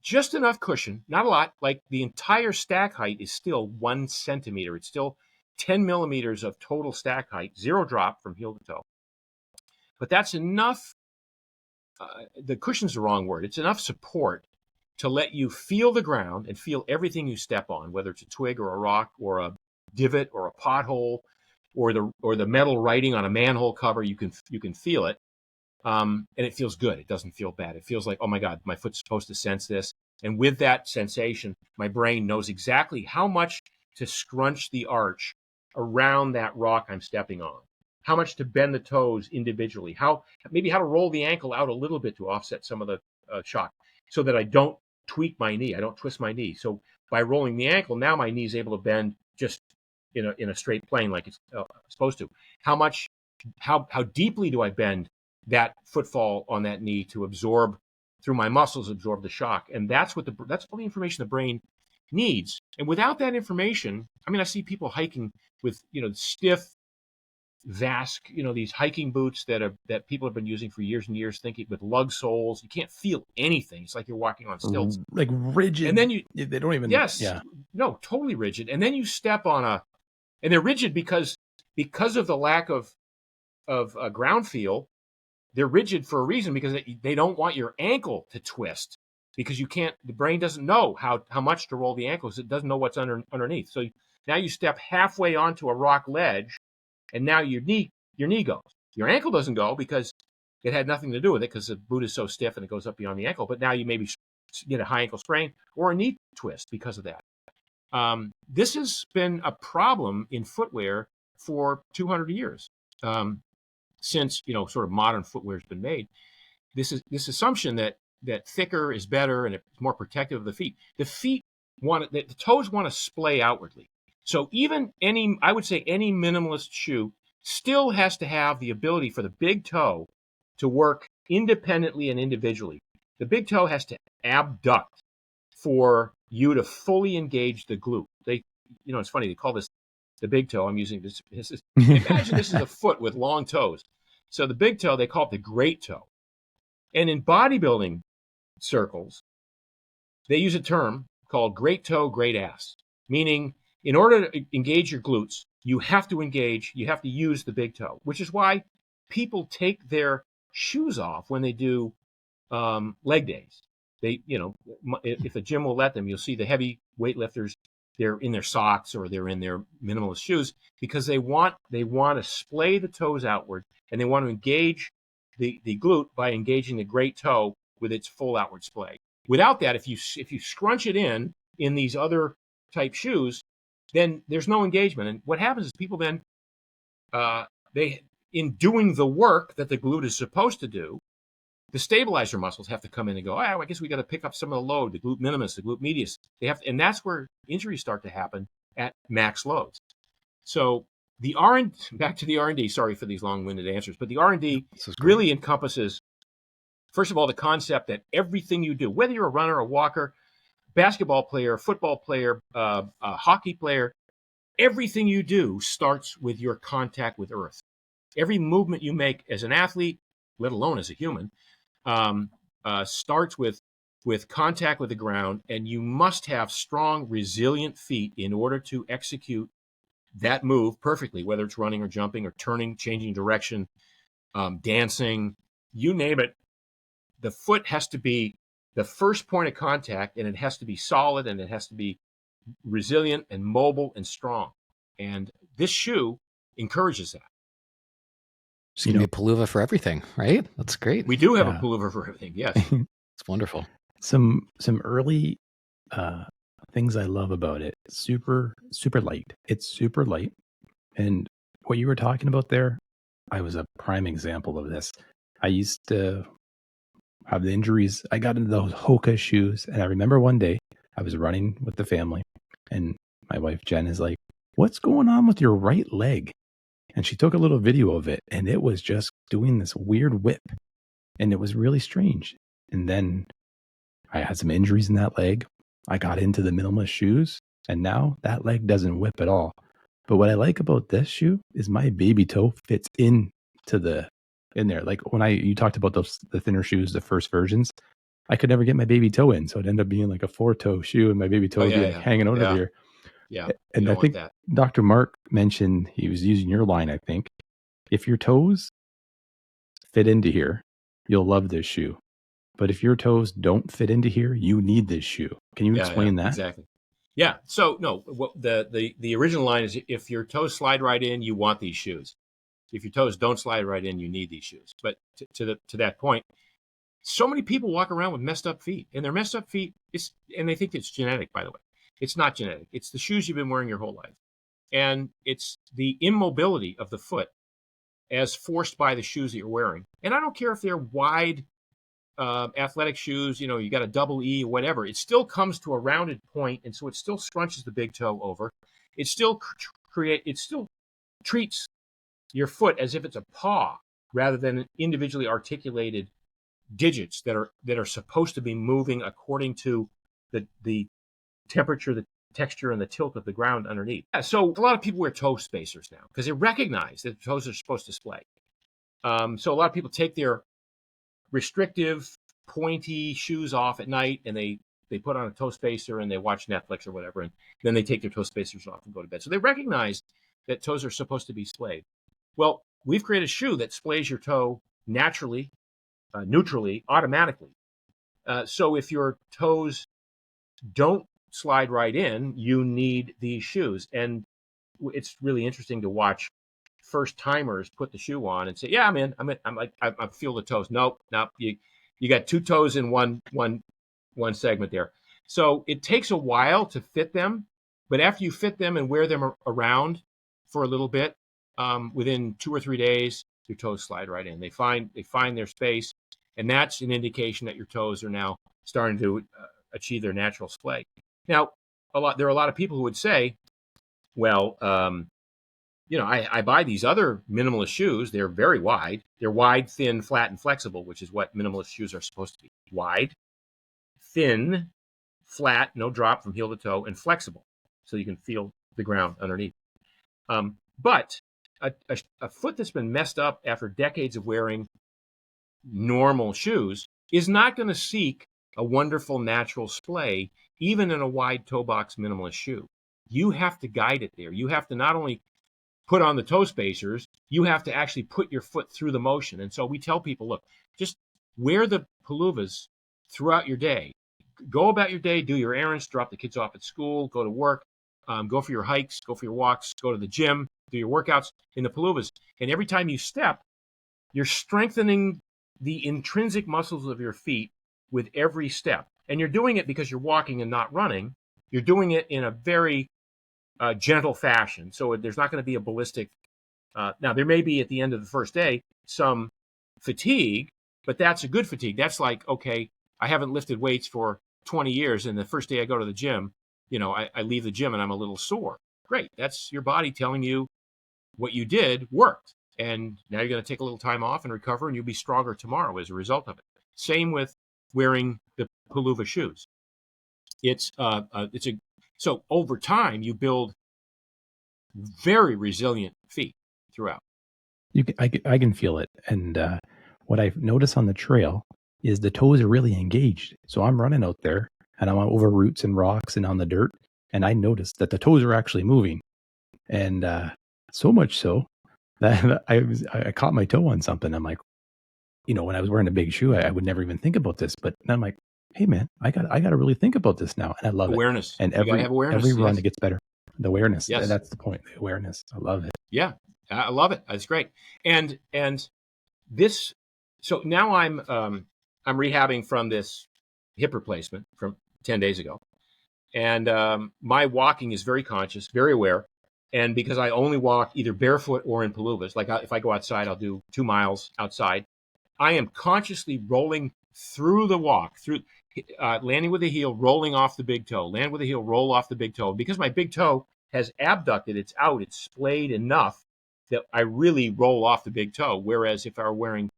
just enough cushion, not a lot. Like the entire stack height is still 1 centimeter. It's still 10 millimeters of total stack height, 0 drop from heel to toe. But that's enough. The cushion's the wrong word. It's enough support to let you feel the ground and feel everything you step on, whether it's a twig or a rock or a divot or a pothole or the metal writing on a manhole cover. You can feel it, and it feels good. It doesn't feel bad. It feels like, oh my God, my foot's supposed to sense this. And with that sensation, my brain knows exactly how much to scrunch the arch around that rock I'm stepping on, how much to bend the toes individually, maybe how to roll the ankle out a little bit to offset some of the shock, so that I don't tweak my knee, I don't twist my knee. So by rolling the ankle, now my knee is able to bend just in a straight plane like it's supposed to. How deeply do I bend that footfall on that knee to absorb through my muscles, absorb the shock? And that's all the information the brain needs. And without that information, I mean, I see people hiking with stiff Vask, these hiking boots that people have been using for years and years, thinking with lug soles. You can't feel anything. It's like you're walking on stilts. Like rigid. And then they don't even. Yes. Yeah. No, totally rigid. And then you step on and they're rigid because of the lack of ground feel. They're rigid for a reason, because they don't want your ankle to twist, because the brain doesn't know how much to roll the ankles. It doesn't know what's underneath. So now you step halfway onto a rock ledge, and now your knee goes. Your ankle doesn't go because it had nothing to do with it, because the boot is so stiff and it goes up beyond the ankle. But now you maybe get a high ankle sprain or a knee twist because of that. This has been a problem in footwear for 200 years. Since sort of modern footwear has been made, this assumption that thicker is better and it's more protective of the feet. The toes want to splay outwardly. So even I would say any minimalist shoe still has to have the ability for the big toe to work independently and individually. The big toe has to abduct for you to fully engage the glute. It's funny, they call this the big toe. I'm using this. Imagine this is a foot with long toes. So the big toe, they call it the great toe. And in bodybuilding circles, they use a term called great toe, great ass, meaning in order to engage your glutes, you have to use the big toe, which is why people take their shoes off when they do leg days. If the gym will let them, you'll see the heavy weightlifters, they're in their socks or they're in their minimalist shoes, because they want to splay the toes outward, and they want to engage the glute by engaging the great toe with its full outward splay. Without that, if you scrunch it in these other type shoes, then there's no engagement. And what happens is people then, in doing the work that the glute is supposed to do, the stabilizer muscles have to come in and go, I guess we got to pick up some of the load, the glute minimus, the glute medius. And that's where injuries start to happen at max loads. So back to the R&D, sorry for these long-winded answers, but the R&D really encompasses, first of all, the concept that everything you do, whether you're a runner, a walker, basketball player, football player, a hockey player, everything you do starts with your contact with earth. Every movement you make as an athlete, let alone as a human, starts with contact with the ground, and you must have strong, resilient feet in order to execute that move perfectly, whether it's running or jumping or turning, changing direction, dancing, you name it. The foot has to be the first point of contact, and it has to be solid, and it has to be resilient and mobile and strong. And this shoe encourages that. It's going to be a Peluva for everything, right? That's great. We do have a Peluva for everything, yes. It's wonderful. Some early things I love about it. Super light. It's super light. And what you were talking about there, I was a prime example of this. I used to have the injuries. I got into those Hoka shoes, and I remember one day I was running with the family, and my wife Jen is like, "What's going on with your right leg?" And she took a little video of it, and it was just doing this weird whip, and it was really strange. And then I had some injuries in that leg. I got into the minimalist shoes, and now that leg doesn't whip at all. But what I like about this shoe is my baby toe fits in there. Like when you talked about the thinner shoes, the first versions, I could never get my baby toe in. So it ended up being like a 4-toe shoe, and my baby toe would be hanging out of here. Yeah. And I think Dr. Mark mentioned he was using your line, I think. If your toes fit into here, you'll love this shoe. But if your toes don't fit into here, you need this shoe. Can you explain that? Exactly. Yeah. So no, the original line is, if your toes slide right in, you want these shoes. If your toes don't slide right in, you need these shoes. But to that point, so many people walk around with messed up feet, and their messed up feet and they think it's genetic, by the way. It's not genetic. It's the shoes you've been wearing your whole life. And it's the immobility of the foot as forced by the shoes that you're wearing. And I don't care if they're wide athletic shoes, you got a double E or whatever. It still comes to a rounded point, and so it still scrunches the big toe over. It still treats your foot as if it's a paw rather than individually articulated digits that are supposed to be moving according to the temperature texture and the tilt of the ground underneath. Yeah, so a lot of people wear toe spacers now because they recognize that toes are supposed to splay. So a lot of people take their restrictive, pointy shoes off at night and they put on a toe spacer and they watch Netflix or whatever, and then they take their toe spacers off and go to bed. So they recognize that toes are supposed to be splayed. Well, we've created a shoe that splays your toe naturally, neutrally, automatically. So if your toes don't slide right in, you need these shoes. And it's really interesting to watch first timers put the shoe on and say, "Yeah, I'm in. I feel the toes." Nope. You got two toes in one segment there. So it takes a while to fit them, but after you fit them and wear them around for a little bit, within 2 or 3 days, your toes slide right in. They find their space, and that's an indication that your toes are now starting to achieve their natural splay. Now, there are a lot of people who would say, well, I buy these other minimalist shoes. They're very wide. They're wide, thin, flat, and flexible, which is what minimalist shoes are supposed to be. Wide, thin, flat, no drop from heel to toe, and flexible, so you can feel the ground underneath. But a foot that's been messed up after decades of wearing normal shoes is not going to seek a wonderful natural splay, even in a wide toe box minimalist shoe. You have to guide it there. You have to not only put on the toe spacers, you have to actually put your foot through the motion. And so we tell people, look, just wear the Peluvas throughout your day. Go about your day, do your errands, drop the kids off at school, go to work, go for your hikes, go for your walks, go to the gym, do your workouts in the Peluvas. And every time you step, you're strengthening the intrinsic muscles of your feet with every step. And you're doing it because you're walking and not running. You're doing it in a very gentle fashion. So there's not going to be a ballistic. Now, there may be at the end of the first day some fatigue, but that's a good fatigue. That's like, okay, I haven't lifted weights for 20 years, and the first day I go to the gym, I leave the gym and I'm a little sore. Great. That's your body telling you what you did worked. And now you're going to take a little time off and recover, and you'll be stronger tomorrow as a result of it. Same with wearing the Peluva shoes. So over time you build very resilient feet throughout. I can feel it, and what I've noticed on the trail is the toes are really engaged. So I'm running out there, and I'm over roots and rocks and on the dirt, and I noticed that the toes are actually moving, and so much so that I caught my toe on something. I'm like, when I was wearing a big shoe, I would never even think about this, but then I'm like, hey man, I got to really think about this now, and I love awareness. And every run it gets better. The awareness, yes. That's the point. The awareness, I love it. Yeah, I love it. It's great. And this, so now I'm rehabbing from this hip replacement from 10 days ago, and my walking is very conscious, very aware. And because I only walk either barefoot or in Peluvas, like if I go outside, I'll do 2 miles outside. I am consciously rolling through the walk, landing with the heel, rolling off the big toe, land with the heel, roll off the big toe. Because my big toe has abducted, it's out, it's splayed enough that I really roll off the big toe. Whereas if I were wearing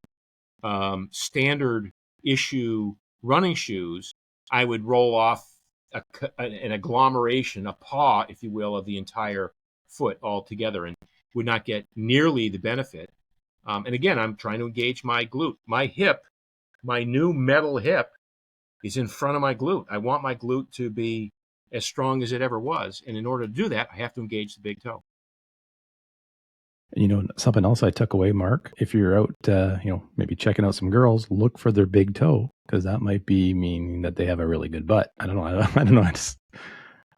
standard issue running shoes, I would roll off an agglomeration, a paw, if you will, of the entire foot altogether, and would not get nearly the benefit. And again, I'm trying to engage my glute. My hip, my new metal hip, is in front of my glute. I want my glute to be as strong as it ever was. And in order to do that, I have to engage the big toe. Something else I took away, Mark, if you're out, maybe checking out some girls, look for their big toe, because that might be meaning that they have a really good butt. I don't know.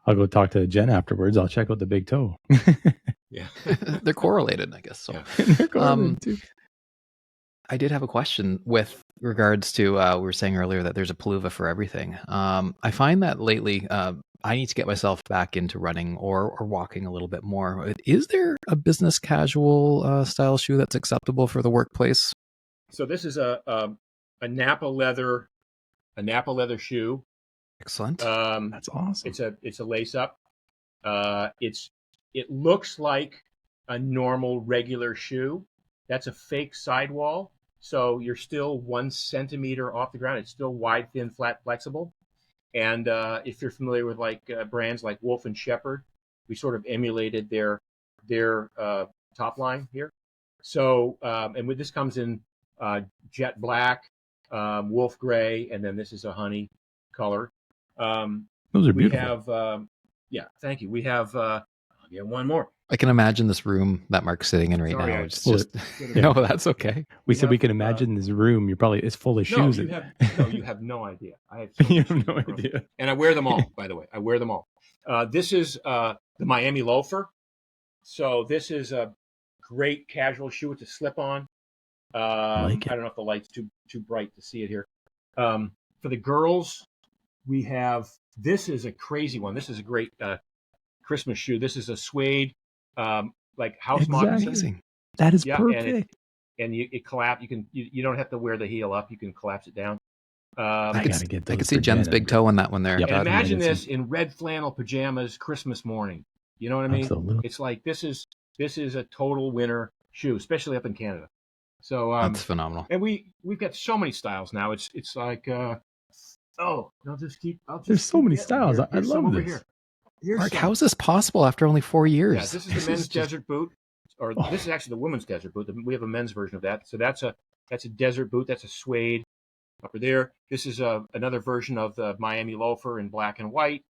I'll go talk to Jen afterwards. I'll check out the big toe. Yeah. They're correlated, I guess. So yeah. They're correlated too. I did have a question with regards to, we were saying earlier that there's a Peluva for everything. I find that lately, I need to get myself back into running or walking a little bit more. Is there a business casual style shoe that's acceptable for the workplace? So this is a Napa leather shoe. Excellent. That's awesome. It's a lace up. It looks like a normal regular shoe. That's a fake sidewall. So you're still 1 centimeter off the ground. It's still wide, thin, flat, flexible. And if you're familiar with like brands like Wolf and Shepherd, we sort of emulated their top line here. So and with this comes in jet black, wolf gray, and then this is a honey color. Those are we beautiful. have thank you. We have I'll get one more. I can imagine this room that Mark's sitting in right Sorry, now. I- It's Well, just yeah. no, that's okay. We We said we have, can imagine this room. You're probably it's full of No, shoes. you have no idea. I have so You many have shoes no in the room. idea. And I wear them all, by the way. I wear them all. This is the Miami loafer. So this is a great casual shoe. It's a slip-on. Like it. I don't know if the light's too bright to see it here. For the girls, we have, this is a crazy one. This is a great Christmas shoe. This is a suede, like house moccasin. Amazing. That is Yeah, perfect. And it collapse. You don't have to wear the heel up. You can collapse it down. I gotta get those. I could see for Jen's Jen. big toe in that one there. Yep. And Todd. imagine Yeah, this in red flannel pajamas Christmas morning. You know what I mean? Absolutely. It's like this is a total winter shoe, especially up in Canada. So That's phenomenal. and we've got so many styles now. It's like I'll just keep There's so many getting styles. here. I Here's some love over this. here. Here's Mark, some. how is this possible after only 4 years? Yeah, this is the men's desert boot, or this is actually the women's desert boot. We have a men's version of that. So that's a desert boot. That's a suede upper there. This is another version of the Miami loafer in black and white.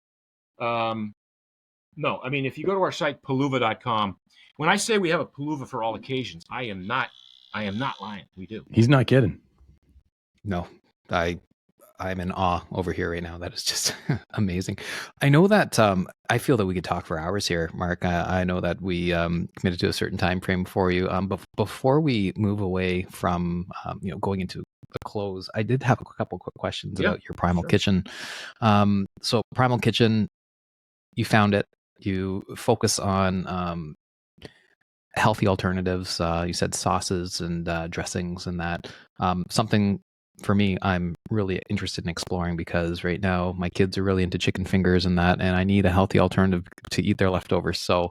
No, I mean, if you go to our site, peluva.com, when I say we have a Peluva for all occasions, I am not lying. We do. He's not kidding. No, I'm in awe over here right now. That is just amazing. I know that I feel that we could talk for hours here, Mark. I know that we committed to a certain time frame for you. But before we move away from going into the close, I did have a couple quick questions about your Primal Kitchen. So Primal Kitchen, you found it. You focus on healthy alternatives. You said sauces and dressings and that. Something for me, I'm really interested in exploring because right now my kids are really into chicken fingers and that, and I need a healthy alternative to eat their leftovers. So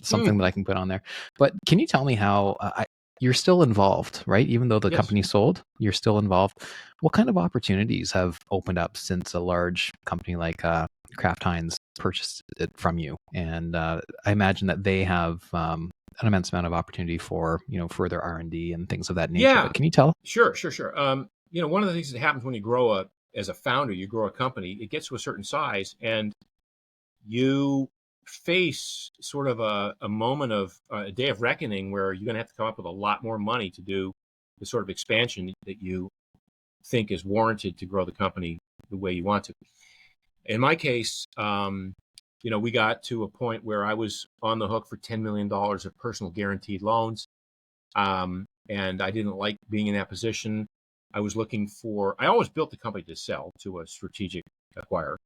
something that I can put on there. But can you tell me how you're still involved, right? Even though the company sold, you're still involved. What kind of opportunities have opened up since a large company like Kraft Heinz purchased it from you? And I imagine that they have an immense amount of opportunity for further R&D and things of that nature. Yeah. But can you tell? Sure. One of the things that happens when you grow as a founder, you grow a company, it gets to a certain size and you face sort of a moment of a day of reckoning where you're going to have to come up with a lot more money to do the sort of expansion that you think is warranted to grow the company the way you want to. In my case, we got to a point where I was on the hook for $10 million of personal guaranteed loans. And I didn't like being in that position. I always built the company to sell to a strategic acquirer.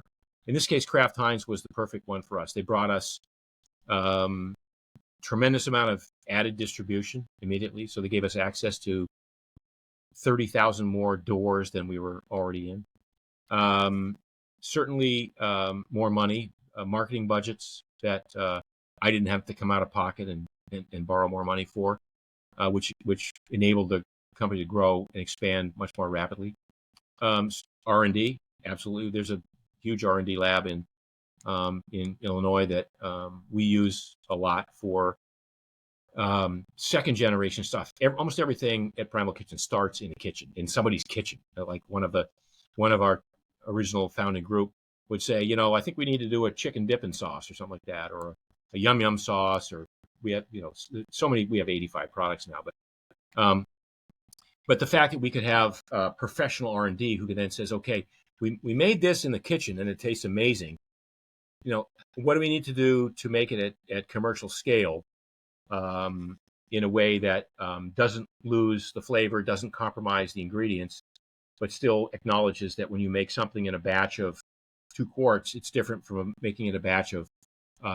In this case, Kraft Heinz was the perfect one for us. They brought us tremendous amount of added distribution immediately. So they gave us access to 30,000 more doors than we were already in. Certainly more money, marketing budgets that I didn't have to come out of pocket and borrow more money for, which enabled the company to grow and expand much more rapidly. R&D, absolutely. There's a huge R&D lab in Illinois that we use a lot for second generation stuff. Almost everything at Primal Kitchen starts in a kitchen, in somebody's kitchen. Like one of our original founding group would say, I think we need to do a chicken dipping sauce or something like that, or a yum yum sauce, or we have so many. We have 85 products now, but the fact that we could have professional R&D who could then says, okay, we made this in the kitchen and it tastes amazing. What do we need to do to make it at commercial scale in a way that doesn't lose the flavor, doesn't compromise the ingredients, but still acknowledges that when you make something in a batch of 2 quarts, it's different from making it a batch of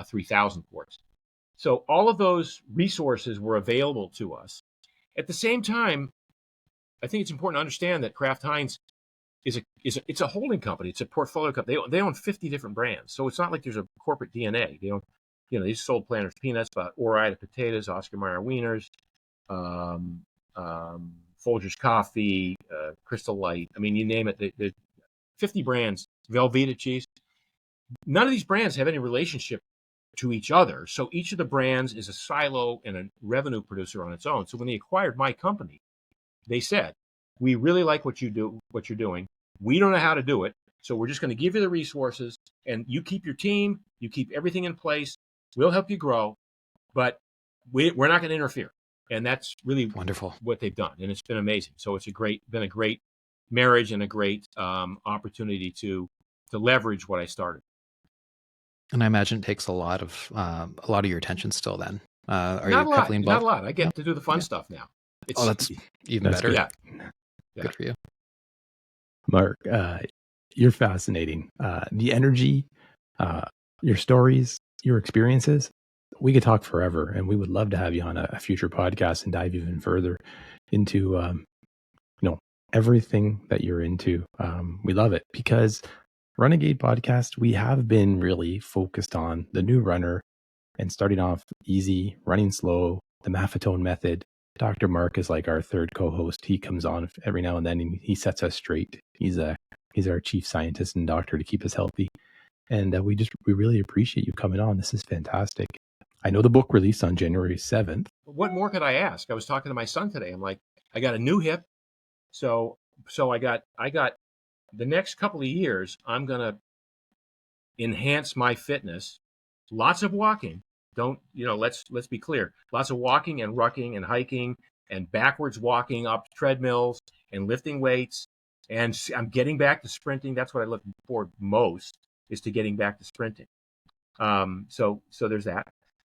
3,000 quarts. So all of those resources were available to us. At the same time, I think it's important to understand that Kraft Heinz it's a holding company. It's a portfolio company. They own 50 different brands. So it's not like there's a corporate DNA. They own, they sold Planters peanuts, but Ore-Ida potatoes, Oscar Mayer wieners, Folgers coffee, Crystal Light. I mean, you name it. The 50 brands Velveeta cheese. None of these brands have any relationship to each other. So each of the brands is a silo and a revenue producer on its own. So when they acquired my company, they said, we really like what you're doing. We don't know how to do it. So we're just going to give you the resources, and you keep your team, you keep everything in place. We'll help you grow, but we're not going to interfere. And that's really wonderful what they've done. And it's been amazing. So it's been a great marriage and a great opportunity to leverage what I started. And I imagine it takes a lot of your attention still then. Are not you heavily involved? Not a lot. I get to do the fun stuff now. That's even better. Yeah. Good for you. Mark, you're fascinating. The energy, your stories, your experiences, we could talk forever, and we would love to have you on a future podcast and dive even further into, everything that you're into. We love it because RUNEGADE Podcast, we have been really focused on the new runner and starting off easy, running slow, the Maffetone method. Dr. Mark is like our third co-host. He comes on every now and then and he sets us straight. He's our chief scientist and doctor to keep us healthy. And we really appreciate you coming on. This is fantastic. I know the book released on January 7th. What more could I ask? I was talking to my son today. I'm like, I got a new hip. So I got the next couple of years, I'm going to enhance my fitness. Lots of walking. Let's be clear. Lots of walking and rucking and hiking and backwards walking up treadmills and lifting weights. And I'm getting back to sprinting. That's what I look for most, is to getting back to sprinting. So there's that.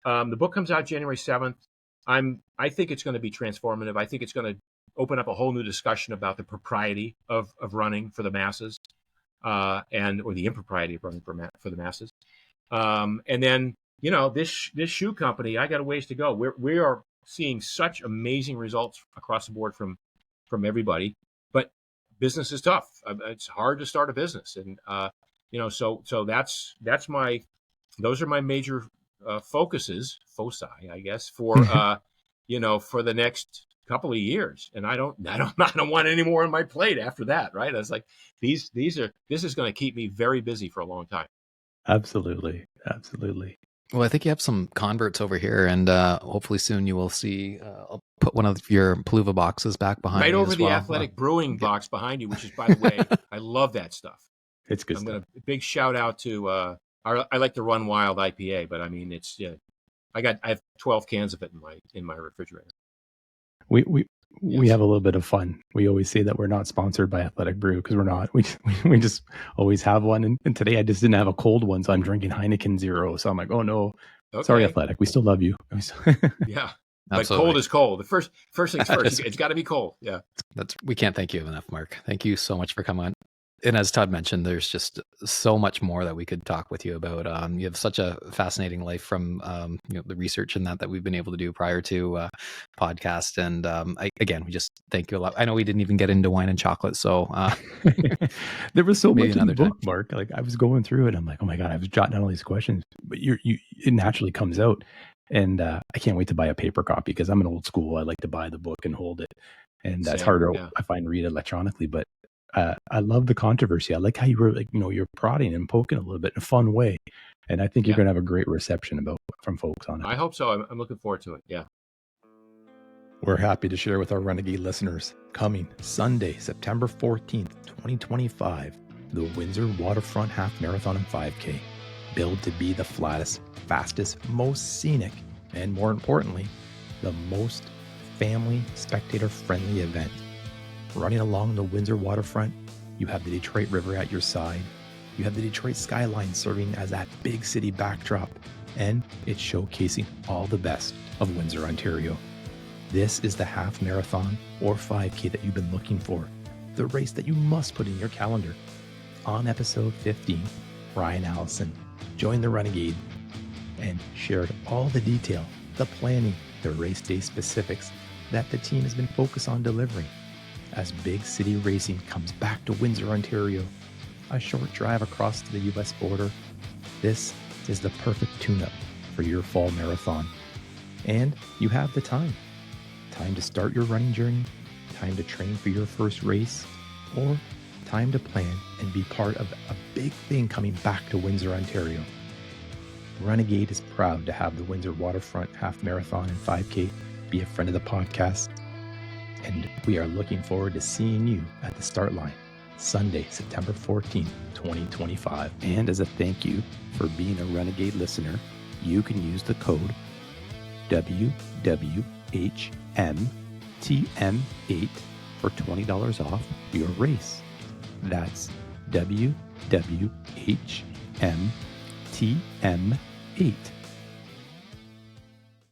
The book comes out January 7th. I think it's going to be transformative. I think it's going to open up a whole new discussion about the propriety of running for the masses, or the impropriety of running for the masses. And then, this shoe company, I got a ways to go. We are seeing such amazing results across the board from everybody, but business is tough. It's hard to start a business. And, so those are my major foci, I guess, for the next couple of years. And I don't want any more on my plate after that. Right. I was like, this is going to keep me very busy for a long time. Absolutely. Well, I think you have some converts over here, and hopefully soon you will see. I'll put one of your Peluva boxes back behind right me over as the well. Athletic Brewing box behind you, which is, by the way, I love that stuff. It's good. I'm going to big shout out to. I like the Run Wild IPA, but I mean it's I have 12 cans of it in my refrigerator. We have a little bit of fun. We always say that we're not sponsored by Athletic Brew because we're not. We just always have one. And today I just didn't have a cold one, so I'm drinking Heineken Zero. So I'm like, oh no, sorry Athletic, we still love you. Yeah, but cold is cold. The first things first. It's got to be cold. Yeah, we can't thank you enough, Mark. Thank you so much for coming on. And as Todd mentioned, there's just so much more that we could talk with you about. You have such a fascinating life from the research and that we've been able to do prior to podcast. And we just thank you a lot. I know we didn't even get into wine and chocolate, so there was so much in the book, time. Mark. Like I was going through it, I'm like, oh my god, I was jotting down all these questions, but it naturally comes out, and I can't wait to buy a paper copy because I'm an old school. I like to buy the book and hold it, and that's harder. Yeah. I find read electronically, but. I love the controversy. I like how you were you're prodding and poking a little bit in a fun way. And I think you're going to have a great reception from folks on it. I hope so. I'm looking forward to it. Yeah. We're happy to share with our RUNEGADE listeners coming Sunday, September 14th, 2025, the Windsor Waterfront Half Marathon and 5K, billed to be the flattest, fastest, most scenic, and more importantly, the most family spectator-friendly event. Running along the Windsor waterfront, you have the Detroit River at your side. You have the Detroit skyline serving as that big city backdrop, and it's showcasing all the best of Windsor, Ontario. This is the half marathon or 5K that you've been looking for, the race that you must put in your calendar. On episode 15, Ryan Allison joined the RUNEGADE and shared all the detail, the planning, the race day specifics that the team has been focused on delivering. As big city racing comes back to Windsor, Ontario, a short drive across to the U.S. border, this is the perfect tune-up for your fall marathon. And you have the time to start your running journey, time to train for your first race, or time to plan and be part of a big thing coming back to Windsor, Ontario. Renegade is proud to have the Windsor Waterfront Half Marathon and 5K be a friend of the podcast, and we are looking forward to seeing you at the start line Sunday, September 14th, 2025. And as a thank you for being a Renegade listener, you can use the code WWHMTM8 for $20 off your race. That's WWHMTM8